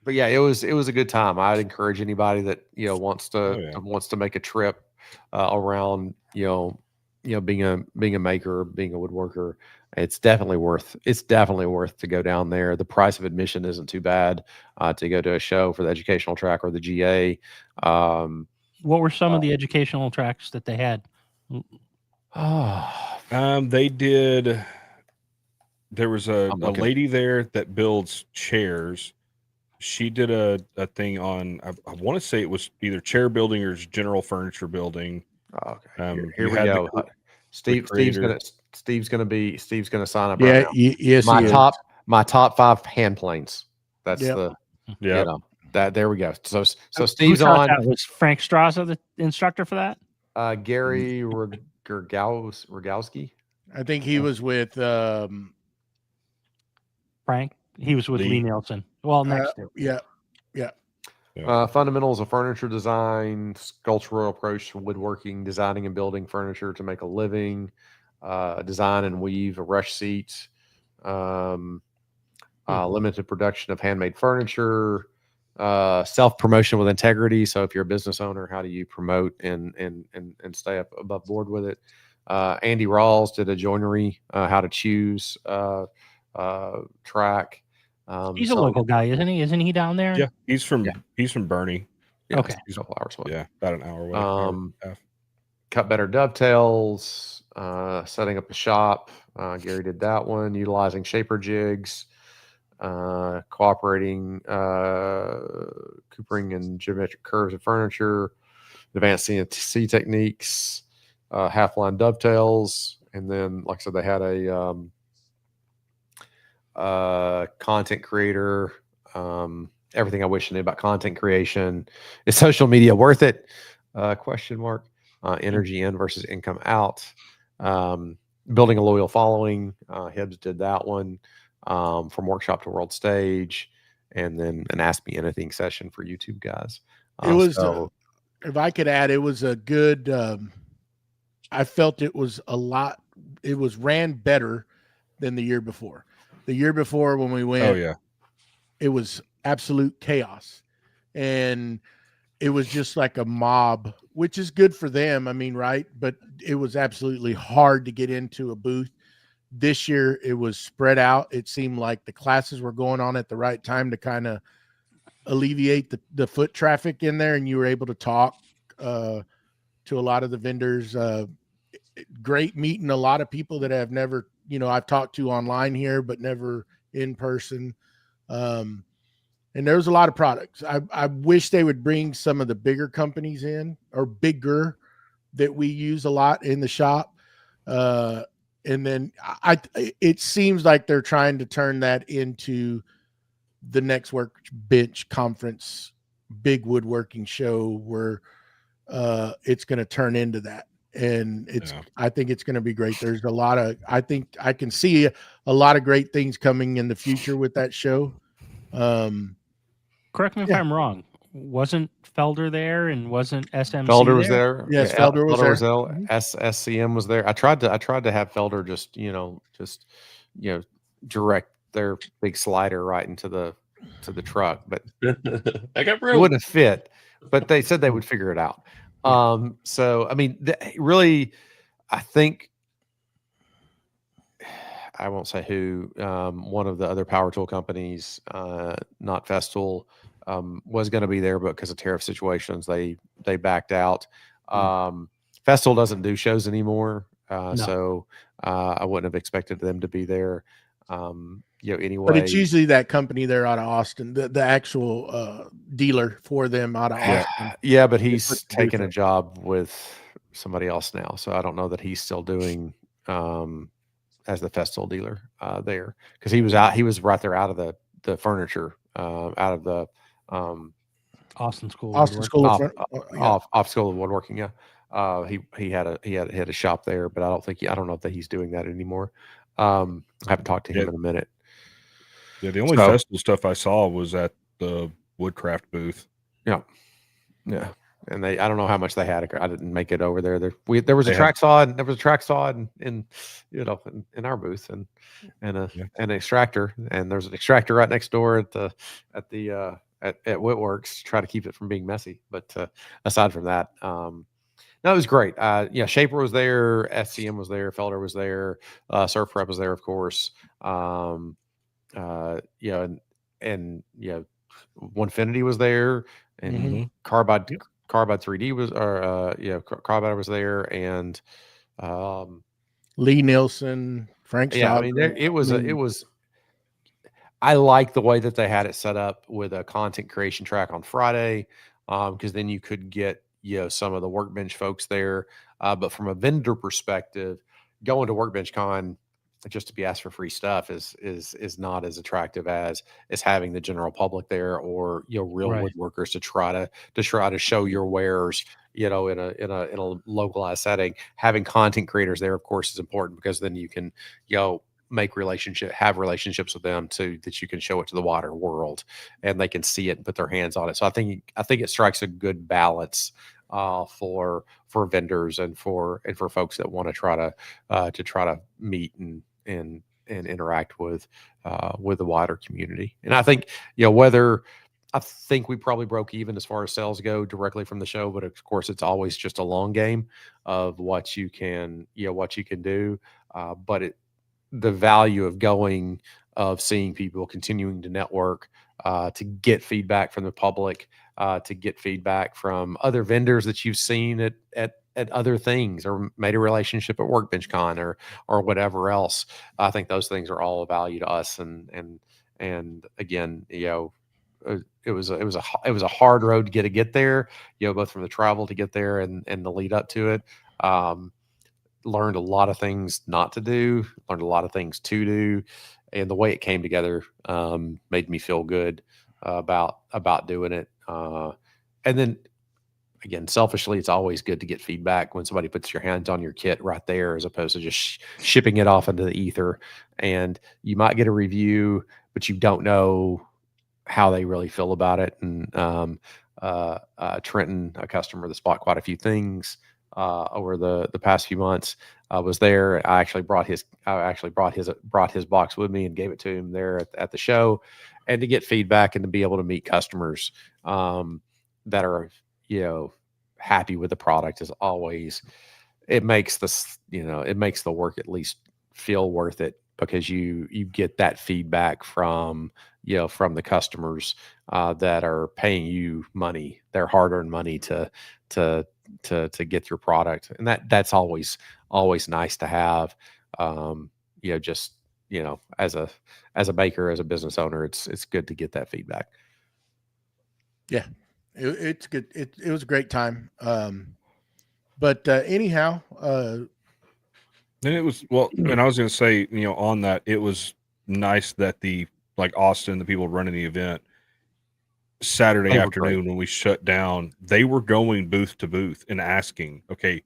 But yeah, it was a good time. I'd encourage anybody that wants to make a trip around being a maker, being a woodworker. It's definitely worth to go down there. The price of admission isn't too bad to go to a show for the educational track or the GA. What were some of the educational tracks that they had? Oh, They did. There was a I'm looking. lady there that builds chairs. She did a thing on. I want to say it was either chair building or general furniture building. Okay, here You we had go. Steve's creator. gonna sign up Yeah, right now. yes, My he is. my top 5 hand planes. That's Yep. the Yeah, you know that there we go. So Who Steve's taught on. that? Was Frank Straza the instructor for that? Gary Rogowski. I think he was with Frank. He was with Lee Nielsen. Well, next to. yeah. Fundamentals of furniture design, sculptural approach to woodworking, designing and building furniture to make a living, design and weave a rush seat, limited production of handmade furniture, self promotion with integrity. So if you're a business owner, how do you promote and stay up above board with it? Andy Rawls did a joinery, how to choose track. He's a local guy, isn't he? Isn't he down there? yeah. He's from Bernie. Yeah, Okay. he's a couple hours away. Yeah, about an hour away. hour and a half. Cut better dovetails, setting up a shop. Gary did that one. Utilizing shaper jigs, cooperating, coopering and geometric curves of furniture, advanced CNC techniques, half line dovetails, and then, like I said, they had a content creator. Everything I wish I knew about content creation. Is social media worth it? Question mark. Energy in versus income out. Building a loyal following. Hibbs did that one. From workshop to world stage, and then an Ask Me Anything session for YouTube guys. It was, if I could add, it was a good. I felt it was a lot. It was ran better than the year before. The year before when we went, Oh yeah, it was absolute chaos, and it was just like a mob, which is good for them. I mean, right? But it was absolutely hard to get into a booth. This year it was spread out. It seemed like the classes were going on at the right time to kind of alleviate the foot traffic in there, and you were able to talk to a lot of the vendors. Great meeting a lot of people that I've never, I've talked to online here, but never in person. And there's a lot of products. I wish they would bring some of the bigger companies in, or bigger, that we use a lot in the shop. And then it seems like they're trying to turn that into the next Workbench conference, big woodworking show, where it's going to turn into that. And I think it's going to be great. There's I think I can see a lot of great things coming in the future with that show. Correct me if I'm wrong. Wasn't Felder there, and wasn't SMC Felder was there? Yes, Felder was there. SCM was there. I tried to have Felder just direct their big slider right into the truck, but I got it room. wouldn't have fit. But they said they would figure it out. So I mean, really, I think, I won't say who, one of the other power tool companies, not Festool, was going to be there, but because of tariff situations, they backed out. Festool doesn't do shows anymore, so I wouldn't have expected them to be there. Anyway, but it's usually that company there out of Austin, the actual dealer for them out of Austin. Yeah, but he's taken a job with somebody else now, so I don't know that he's still doing as the Festool dealer there, because he was right there out of the furniture, out of the Austin School of Woodworking. Yeah, he had a shop there, but I don't know if he's doing that anymore. I haven't talked to him in a minute. Yeah, the only festival stuff I saw was at the Woodcraft booth. Yeah. And I don't know how much they had. I didn't make it over there. There was a track saw in our booth, and an extractor, and there's an extractor right next door at Woodworks. Try to keep it from being messy, but aside from that, no, it was great. Shaper was there, SCM was there, Felder was there, Surf Prep was there, of course. Onefinity was there, and Carbide 3D was, Carbide was there, and Lee Nielsen, Frank Yeah, I Sauger. mean, it was. I like the way that they had it set up with a content creation track on Friday, because then you could get some of the Workbench folks there. But from a vendor perspective, going to Workbench Con just to be asked for free stuff is not as attractive as having the general public there, or real Right. woodworkers to try to show your wares in a localized setting. Having content creators there, of course, is important, because then you can have relationships with them too, that you can show it to the wider world and they can see it and put their hands on it. So I think it strikes a good balance for vendors and for folks that want to try to meet and interact with the wider community. And I think I think we probably broke even as far as sales go directly from the show, but of course it's always just a long game of what you can do. But the value of seeing people, continuing to network, to get feedback from the public, to get feedback from other vendors that you've seen at other things, or made a relationship at Workbench Con or whatever else. I think those things are all of value to us. And again, it was a hard road to get there, both from the travel to get there and the lead up to it. Learned a lot of things not to do, learned a lot of things to do, and the way it came together made me feel good about doing it. And then again, selfishly, it's always good to get feedback when somebody puts your hands on your kit right there, as opposed to just shipping it off into the ether. And you might get a review, but you don't know how they really feel about it. And Trenton, a customer that's bought quite a few things over the past few months, was there. I actually brought his box with me and gave it to him there at the show, and to get feedback and to be able to meet customers that are happy with the product is always, it makes the work at least feel worth it, because you get that feedback from the customers that are paying you money, their hard-earned money to get your product. And that's always nice to have. Just as a baker, as a business owner, it's good to get that feedback. Yeah, it's good. It was a great time. But anyhow, and it was, well, and I was going to say, on that, it was nice that Austin, the people running the event, Saturday afternoon when we shut down, they were going booth to booth and asking, okay,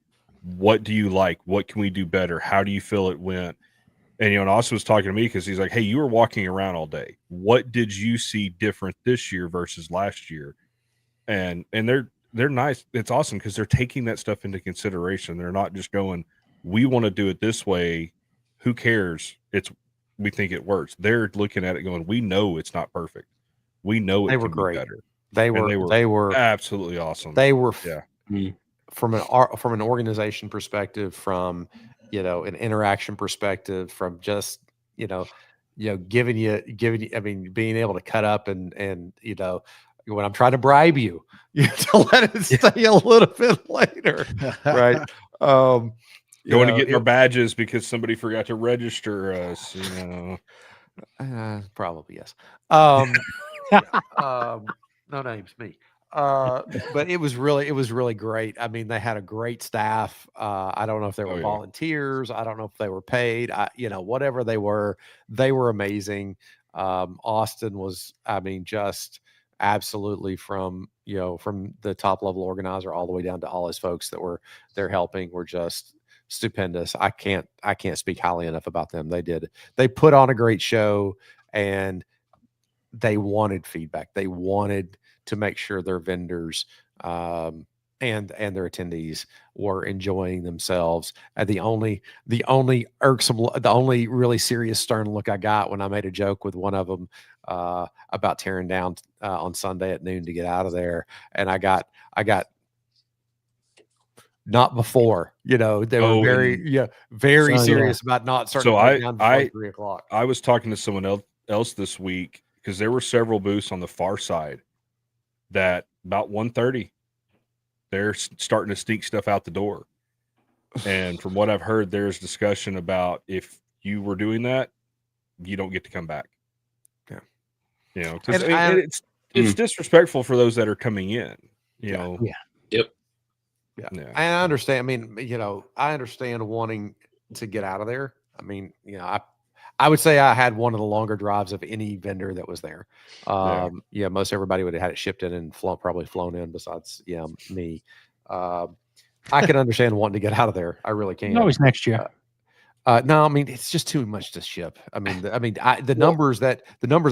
what do you like? What can we do better? How do you feel it went? And, and Austin was talking to me because he's like, hey, you were walking around all day. What did you see different this year versus last year? And they're nice. It's awesome because they're taking that stuff into consideration. They're not just going, we want to do it this way. Who cares? We think it works. They're looking at it going, we know it's not perfect. We know it can be better. They were absolutely awesome. They were yeah. From an organization perspective, from an interaction perspective, from just giving you. I mean, being able to cut up and when I'm trying to bribe you to let it stay a little bit later, right? Going to get our badges because somebody forgot to register us. Probably yes. No names, me. But it was really great. I mean, they had a great staff. I don't know if they were volunteers. I don't know if they were paid. Whatever they were amazing. Austin was, I mean, just absolutely from the top level organizer all the way down to all his folks that were there helping were just stupendous. I can't speak highly enough about them. They put on a great show, and they wanted feedback. They wanted to make sure their vendors and their attendees were enjoying themselves. And the only really serious stern look I got when I made a joke with one of them about tearing down on Sunday at noon to get out of there, and I got not before, they were very serious about not starting to break down before 3 o'clock. I was talking to someone else this week, because there were several booths on the far side that about 1:30, they're starting to sneak stuff out the door. And from what I've heard, there's discussion about if you were doing that, you don't get to come back. Okay. You know, because And it's disrespectful for those that are coming in. You Yeah. know, Yep. Yeah. Yeah. I understand. I mean, you know, I understand wanting to get out of there. I mean, you know, I would say I had one of the longer drives of any vendor that was there. Yeah, most everybody would have had it shipped in and probably flown in besides, me. I can understand wanting to get out of there. I really can. Always next year. No, I mean it's just too much to ship. I mean, the numbers that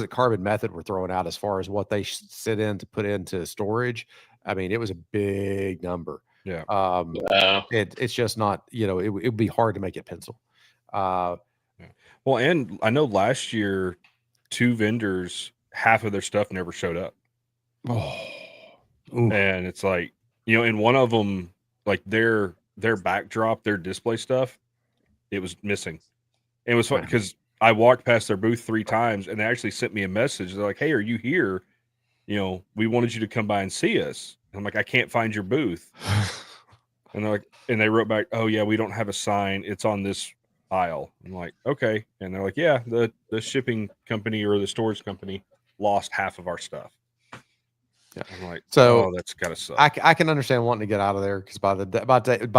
Carbon Method were throwing out as far as what they sit in to put into storage. I mean, it was a big number. Yeah. Wow. It's just not. You know, it would be hard to make it pencil. Well, and I know last year, 2 vendors, half of their stuff never showed up. And it's like, you know, and one of them, like their backdrop, their display stuff, it was missing. And it was fun because I walked past their booth 3 times and they actually sent me a message. They're like, "Hey, are you here? You know, we wanted you to come by and see us." And I'm like, "I can't find your booth." And they're like, and they wrote back, "Oh yeah, we don't have a sign. It's on this aisle." I'm like, "Okay." And they're like, "Yeah, the shipping company or the storage company lost half of our stuff." Yeah. I'm like, So "Oh, that's gotta suck." I can understand wanting to get out of there because by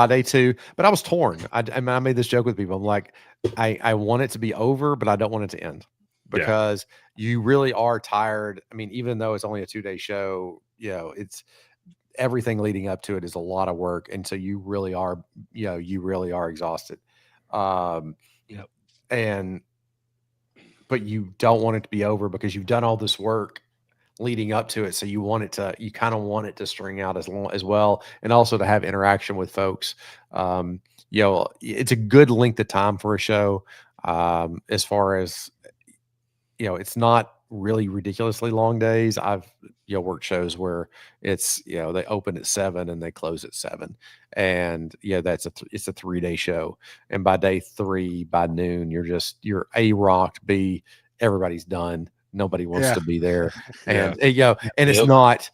day 2, but I was torn. I mean, I made this joke with people. I'm like, I want it to be over, but I don't want it to end because you really are tired. I mean, even though it's only a 2-day show, you know, it's everything leading up to it is a lot of work, and so you really are exhausted. And but you don't want it to be over because you've done all this work leading up to it, so you kind of want it to string out as well, and also to have interaction with folks. You know, it's a good length of time for a show. As far as, you know, it's not really ridiculously long days. I've worked shows where it's, you know, they open at 7 and they close at 7, and it's a 3-day show, and by day 3 by noon you're A, rocked, B, everybody's done. Nobody wants to be there. And and it's not,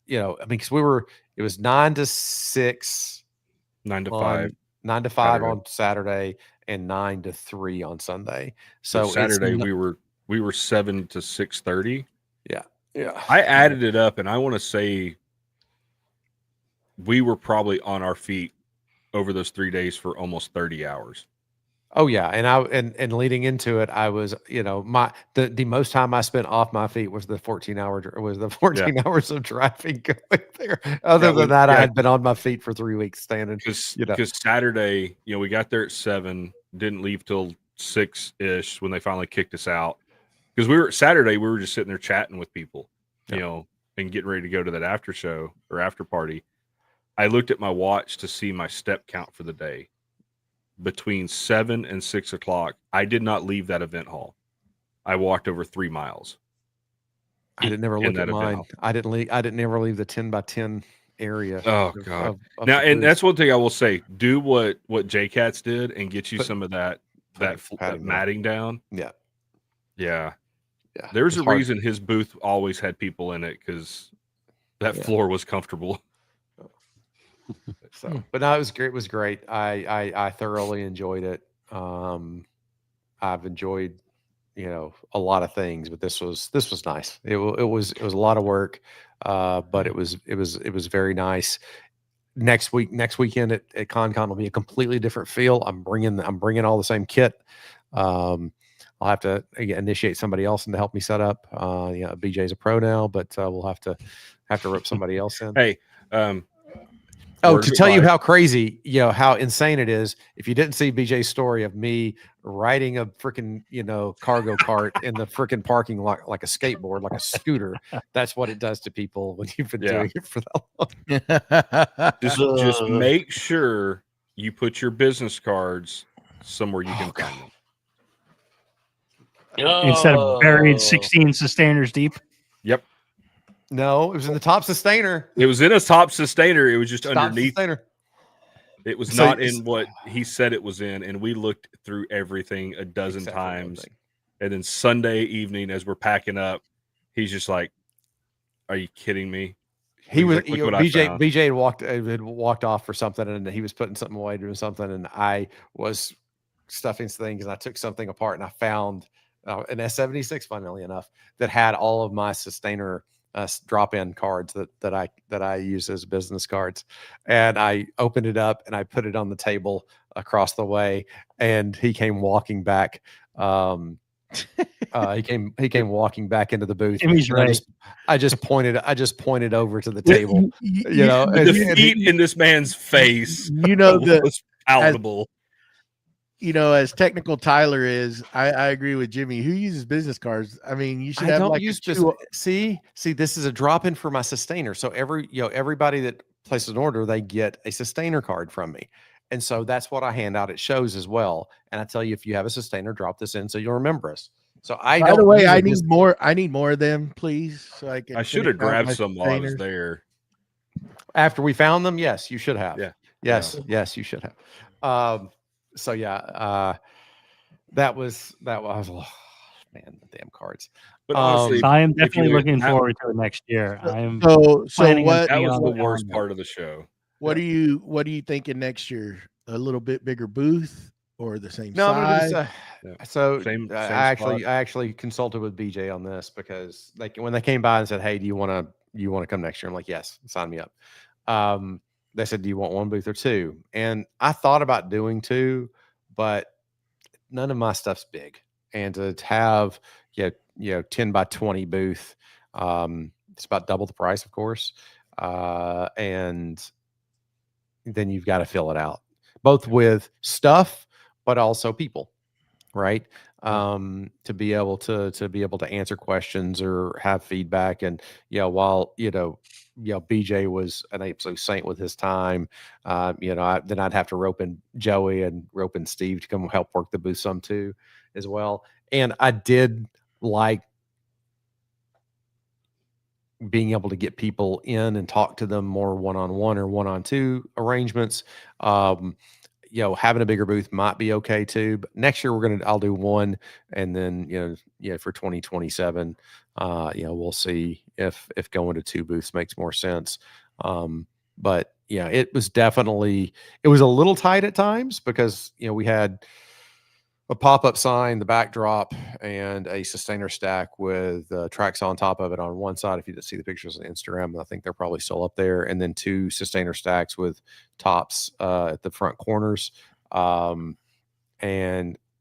you know, I mean, because it was 9 to 6, 9 to 5, 9 to 5 Saturday. On Saturday, and 9 to 3 on Sunday. So Saturday we were 7 to 6:30. Yeah. I added it up, and I want to say we were probably on our feet over those 3 days for almost 30 hours. Oh yeah, and leading into it, I was, you know, the most time I spent off my feet was the 14 hours of driving going there. Other than that, I had been on my feet for 3 weeks standing. Because Saturday, you know, we got there at 7, didn't leave till 6-ish when they finally kicked us out. Because Saturday we were just sitting there chatting with people, you know, and getting ready to go to that after show or after party. I looked at my watch to see my step count for the day. Between 7 and 6 o'clock, I did not leave that event hall. I walked over 3 miles. I didn't never look at mine. I didn't ever leave the 10 by 10 area. Oh God! Now, and that's one thing I will say: do what JCats did and get you some of that matting down. Yeah. There's a reason his booth always had people in it, because that floor was comfortable. So, but no, it was great. It was great. I thoroughly enjoyed it. I've enjoyed, you know, a lot of things, but this was nice. It was a lot of work, but it was very nice. Next weekend at ConCon will be a completely different feel. I'm bringing all the same kit. I'll have to initiate somebody else and to help me set up. BJ's a pro now, but we'll have to rope somebody else in. Hey, to tell you how crazy, you know, how insane it is. If you didn't see BJ's story of me riding a freaking, you know, cargo cart in the freaking parking lot like a skateboard, like a scooter, that's what it does to people when you've been doing it for that long. Just make sure you put your business cards somewhere you can find them. Instead of buried 16 sustainers deep. Yep. No, it was in the top sustainer. It was in a top sustainer. It was just underneath. Sustainer. It was not in what he said it was in, and we looked through everything a dozen times. And then Sunday evening, as we're packing up, he's just like, "Are you kidding me?" He was Look what I BJ. found. BJ had walked off for something, and he was putting something away, doing something, and I was stuffing things, and I took something apart, and I found an S76, funnily enough, that had all of my Sustainer drop-in cards that I use as business cards, and I opened it up and I put it on the table across the way, and he came walking back. He came walking back into the booth. Jimmy's and right. I just pointed over to the table. You know, The defeat in this man's face You know, was palatable. as technical Tyler is, I agree with Jimmy. Who uses business cards? I mean, you should I have don't like use a two- see, this is a drop in for my Sustainer. So everybody that places an order, they get a Sustainer card from me. And so that's what I hand out at shows as well. And I tell you, if you have a Sustainer, drop this in so you'll remember us. So By the way, I need more. I need more of them, please. So I can. I should have grabbed some while I was there. After we found them, yes, you should have. Yeah. Yes, you should have. So yeah, that was oh, man, the damn cards. But honestly, So I am if you definitely looking have- forward to it next year. I am So planning on what? that being was on the the worst calendar. part of the show. What are you thinking next year? A little bit bigger booth or the same No, size? but Yeah. so Same I spot. actually consulted with BJ on this because when they came by and said, "Hey, do you want to come next year?" I'm like, "Yes, sign me up." They said, "Do you want one booth or two?" And I thought about doing two, but none of my stuff's big, and to have 10 by 20 booth, it's about double the price, of course, and then you've got to fill it out both with stuff but also people, right? To be able to answer questions or have feedback. And while BJ was an absolute saint with his time, then I'd have to rope in Joey and rope in Steve to come help work the booth some too as well. And I did like being able to get people in and talk to them more one-on-one or one-on-two arrangements. Having a bigger booth might be okay too, but next year I'll do one, and then for 2027, we'll see if going to two booths makes more sense. But it was a little tight at times because we had a pop-up sign, the backdrop, and a Sustainer stack with tracks on top of it on one side. If you didn't see the pictures on Instagram, I think they're probably still up there. And then two Sustainer stacks with tops at the front corners. And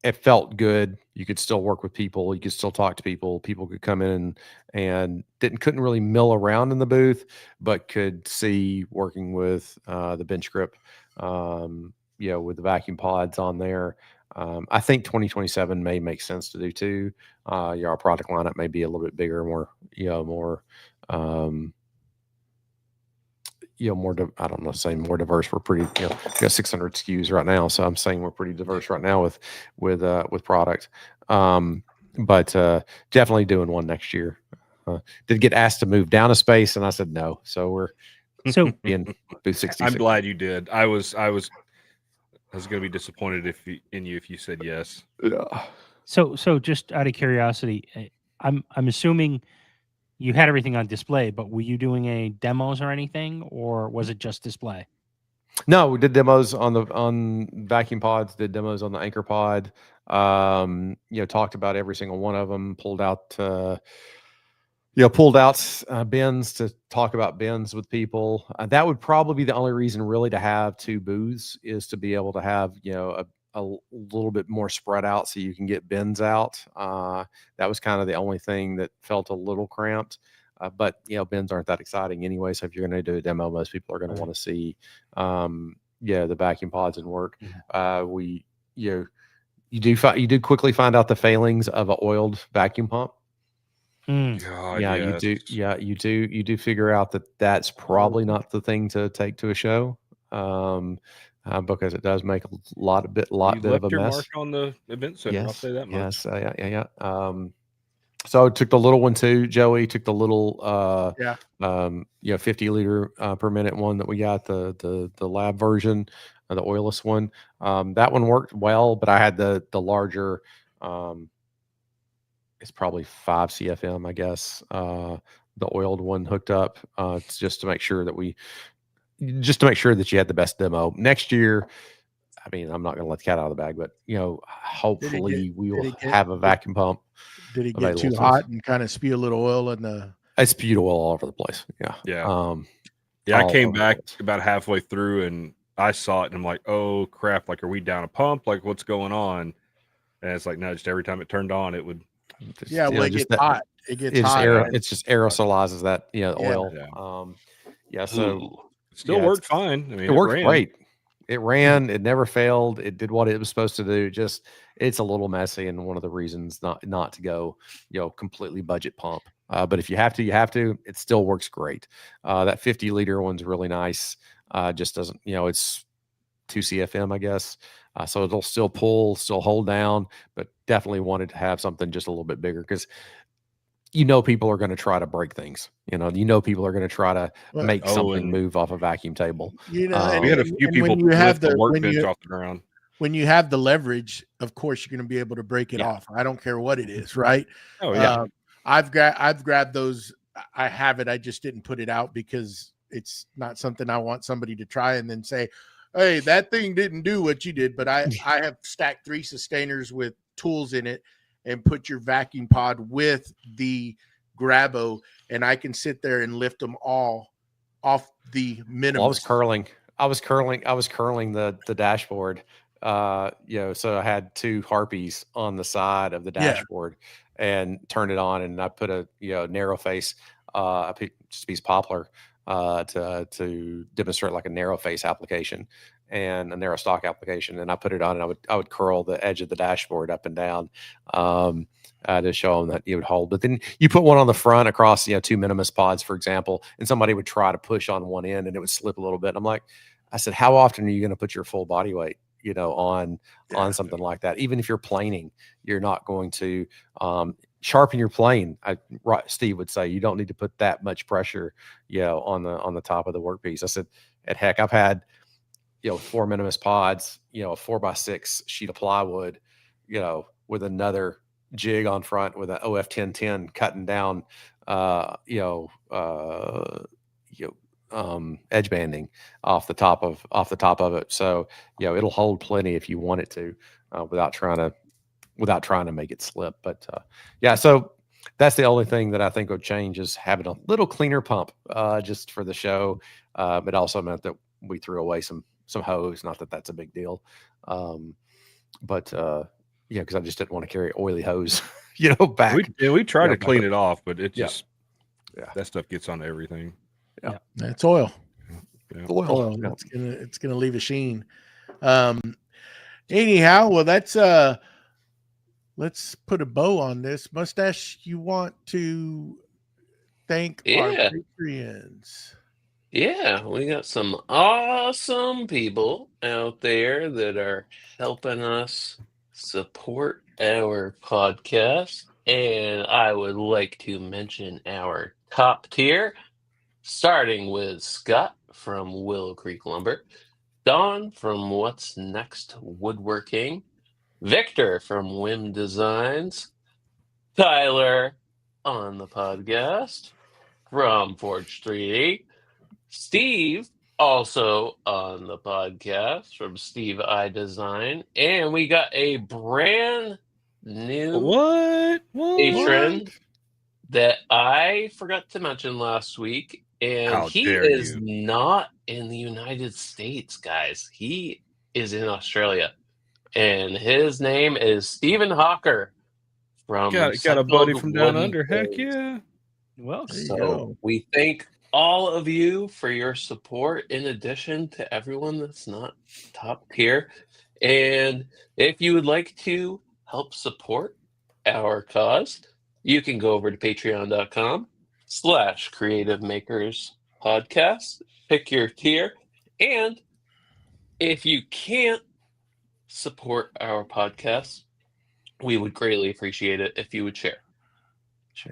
it felt good. You could still work with people. You could still talk to people. People could come in and couldn't really mill around in the booth, but could see working with the bench grip, with the vacuum pods on there. I think 2027 may make sense to do too. Our product lineup may be a little bit bigger, more I don't know, saying more diverse. We're pretty, we got 600 SKUs right now, so I'm saying we're pretty diverse right now with product. But definitely doing one next year. Did get asked to move down a space, and I said no. So we're in booth 66. I'm glad you did. I was going to be disappointed if you said yes. Yeah. So just out of curiosity, I'm assuming you had everything on display, but were you doing any demos or anything, or was it just display? No, we did demos on vacuum pods, did demos on the anchor pod. Talked about every single one of them, pulled out bins to talk about bins with people. That would probably be the only reason really to have two booths, is to be able to have, a little bit more spread out so you can get bins out. That was kind of the only thing that felt a little cramped. But bins aren't that exciting anyway. So if you're going to do a demo, most people are going to want to see, the vacuum pods and work. You do quickly find out the failings of an oiled vacuum pump. God, You do. Yeah, you do figure out that's probably not the thing to take to a show, because it does make a lot bit of a your mess. mark on the event center. I'll say that much. Yes. Yeah. So took the little one too. Joey took the little 50 liter per minute one that we got, the lab version, the oilless one. That one worked well, but I had the larger. It's probably 5 CFM, I guess, the oiled one hooked up. It's just to make sure that you had the best demo. Next year, I mean, I'm not going to let the cat out of the bag, but hopefully we will have a vacuum pump. Did it get available too to us. hot and kind of spew a little oil in the? I spewed oil all over the place. Yeah. Yeah. Yeah, I all came over the back place. about halfway through and I saw it and I'm like, oh crap, like are we down a pump? Like what's going on? And it's like, no, just every time it turned on, it would Just, Yeah, well, it just gets hot. It gets It just hot. it just aerosolizes that oil. So Ooh. it still Yeah, worked fine. I mean, it worked ran. great. It ran. It never failed. It did what it was supposed to do. Just it's a little messy, and one of the reasons not to go completely budget pump. But if you have to, you have to. It still works great. That 50-liter one's really nice. Just doesn't it's 2 CFM, I guess. So it'll still pull, still hold down, but definitely wanted to have something just a little bit bigger because people are going to try to break things. People are going to try to make something move off a vacuum table. And we had a few people lift the workbench off the ground. When you have the leverage, of course, you're going to be able to break it off. I don't care what it is, right? Oh yeah. I've grabbed those. I have it. I just didn't put it out because it's not something I want somebody to try and then say, hey, that thing didn't do what you did. But I have stacked 3 sustainers with tools in it and put your vacuum pod with the Grabo, and I can sit there and lift them all off the minimum. Well, I was curling the dashboard. So I had 2 Harpies on the side of the dashboard and turned it on, and I put a narrow face, just a piece of poplar to demonstrate like a narrow face application and a narrow stock application. And I put it on, and I would curl the edge of the dashboard up and down to show them that it would hold. But then you put one on the front across 2 minimus pods, for example, and somebody would try to push on one end and it would slip a little bit. And I said, how often are you going to put your full body weight on something like that? Even if you're planing, you're not going to sharpen your plane. Steve would say you don't need to put that much pressure on the top of the workpiece. I said, at heck, I've had 4 minimus pods, a 4x6 sheet of plywood, with another jig on front with an OF 1010 cutting down edge banding off the top of it. So it'll hold plenty if you want it to, without trying to make it slip. But so that's the only thing that I think would change, is having a little cleaner pump, just for the show. It also meant that we threw away some hose. Not that that's a big deal, because I just didn't want to carry oily hose, back. We tried to clean it off, but it just that stuff gets onto everything. Yeah, that's oil. Yeah. Oil. It's gonna leave a sheen. Anyhow, well, that's let's put a bow on this. Mustache, you want to thank our Patreons? Yeah, we got some awesome people out there that are helping us support our podcast. And I would like to mention our top tier, starting with Scott from Willow Creek Lumber, Don from What's Next Woodworking, Victor from Whim Designs, Tyler on the podcast from Forge 3D, Steve also on the podcast from Steve I Design, and we got a brand new patron that I forgot to mention last week, and How he dare is you. not in the United States, guys. He is in Australia, and his name is Stephen Hawker from Got a buddy Recycled from down Wooden under. Heck Tools. yeah. Well, So we thank all of you for your support, in addition to everyone that's not top tier. And if you would like to help support our cause, you can go over to patreon.com/Creative Makers Podcast, pick your tier. And if you can't support our podcast, we would greatly appreciate it if you would share.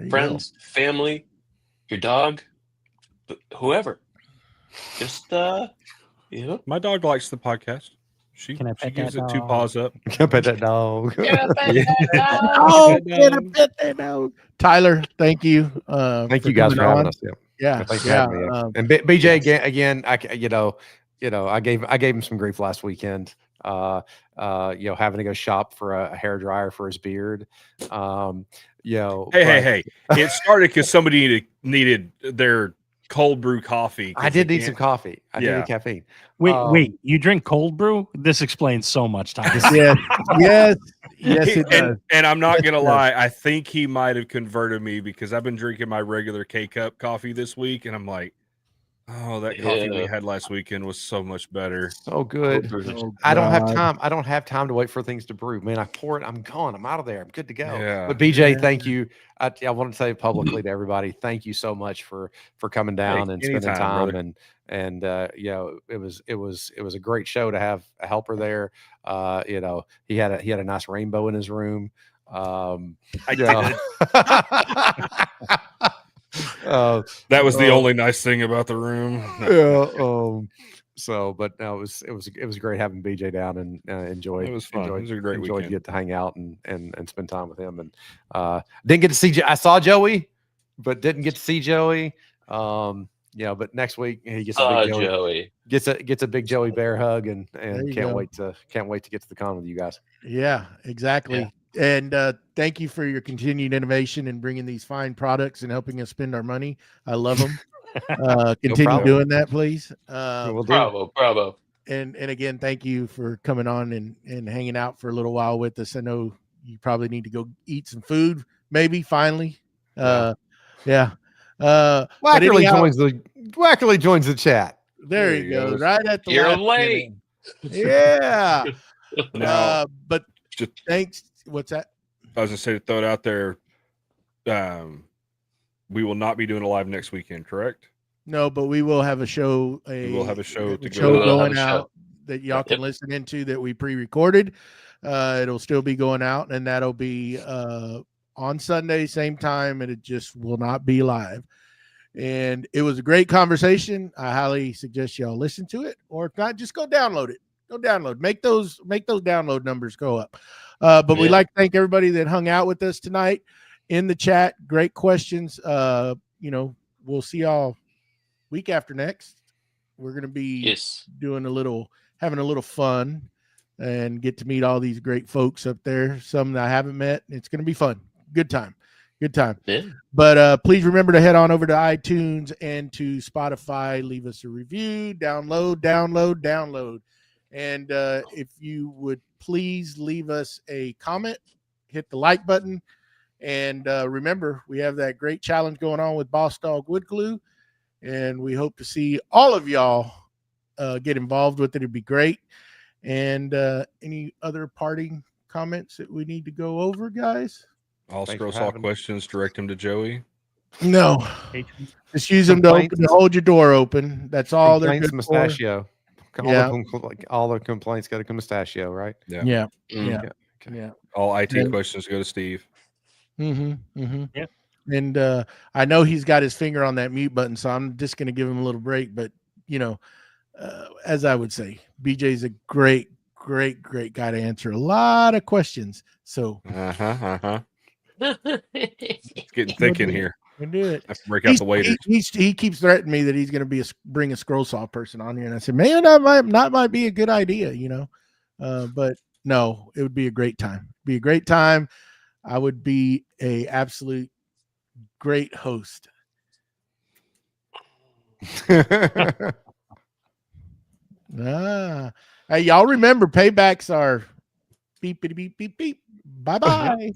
Friends, family, your dog, whoever. Just My dog likes the podcast. She Can I pet gives that it 2 dog? paws up. Come pet that dog. Oh, get a pet that dog. Tyler, thank you. Thank you guys for having us. Yeah. Yeah, Thanks for having me. And BJ again, I gave him some grief last weekend. Having to go shop for a hair dryer for his beard. Hey! It started because somebody needed their cold brew coffee. I did need some coffee. I did need caffeine. Wait, you drink cold brew? This explains so much, Tyler. yes, it does. And I'm not gonna lie, I think he might have converted me because I've been drinking my regular K-cup coffee this week, and I'm like, oh, that coffee we had last weekend was so much better. So good. I don't have time. I don't have time to wait for things to brew. Man, I pour it. I'm gone. I'm out of there. I'm good to go. Yeah. But BJ, thank you. I want to say publicly to everybody, thank you so much for coming down and spending time. Brother. And it was a great show to have a helper there. He had a nice rainbow in his room. I did. That was the only nice thing about the room. But no, it was great having BJ down and enjoyed. It was fun. It was a great weekend. Get to hang out and spend time with him. And didn't get to see. I saw Joey, but didn't get to see Joey. But next week he gets a big Joey. Gets a big Joey bear hug and can't wait to get to the con with you guys. Yeah, exactly. Yeah. And thank you for your continued innovation and bringing these fine products and helping us spend our money. I love them. Continue doing that, please. Bravo. And again, thank you for coming on and hanging out for a little while with us. I know you probably need to go eat some food, maybe finally. Wackerle joins the chat. There you go. Right at the You're late. Yeah. But thanks. What's that? I was gonna say to throw it out there. We will not be doing a live next weekend, correct? No, but we will have a show. We will have a show going out that y'all can listen into that we pre-recorded. It'll still be going out, and that'll be on Sunday, same time, and it just will not be live. And it was a great conversation. I highly suggest y'all listen to it, or if not, just go download it. Go download. Make those download numbers go up. But we'd like to thank everybody that hung out with us tonight in the chat. Great questions. We'll see y'all week after next. We're going to be doing having a little fun and get to meet all these great folks up there. Some that I haven't met. It's going to be fun. Good time. Yeah. But please remember to head on over to iTunes and to Spotify. Leave us a review. Download. And if you would please leave us a comment, hit the like button. And remember, we have that great challenge going on with Boss Dog Wood Glue. And we hope to see all of y'all get involved with it. It'd be great. And any other parting comments that we need to go over, guys? All scroll questions, direct them to Joey. No. Just use them to hold your door open. That's all they're good Mustachio. All the complaints got to come Mustachio, right? Yeah. All IT questions go to Steve. Yeah. And I know he's got his finger on that mute button, so I'm just going to give him a little break. But as I would say, BJ's a great guy to answer a lot of questions. So it's getting thick in here. We do it. I have to break out the waiters. He keeps threatening me that he's going to bring a scroll saw person on here, and I said, man, that might be a good idea, but no, it would be a great time. Be a great time. I would be a absolute great host. Hey, y'all remember paybacks are beep beep beep beep beep. Bye bye.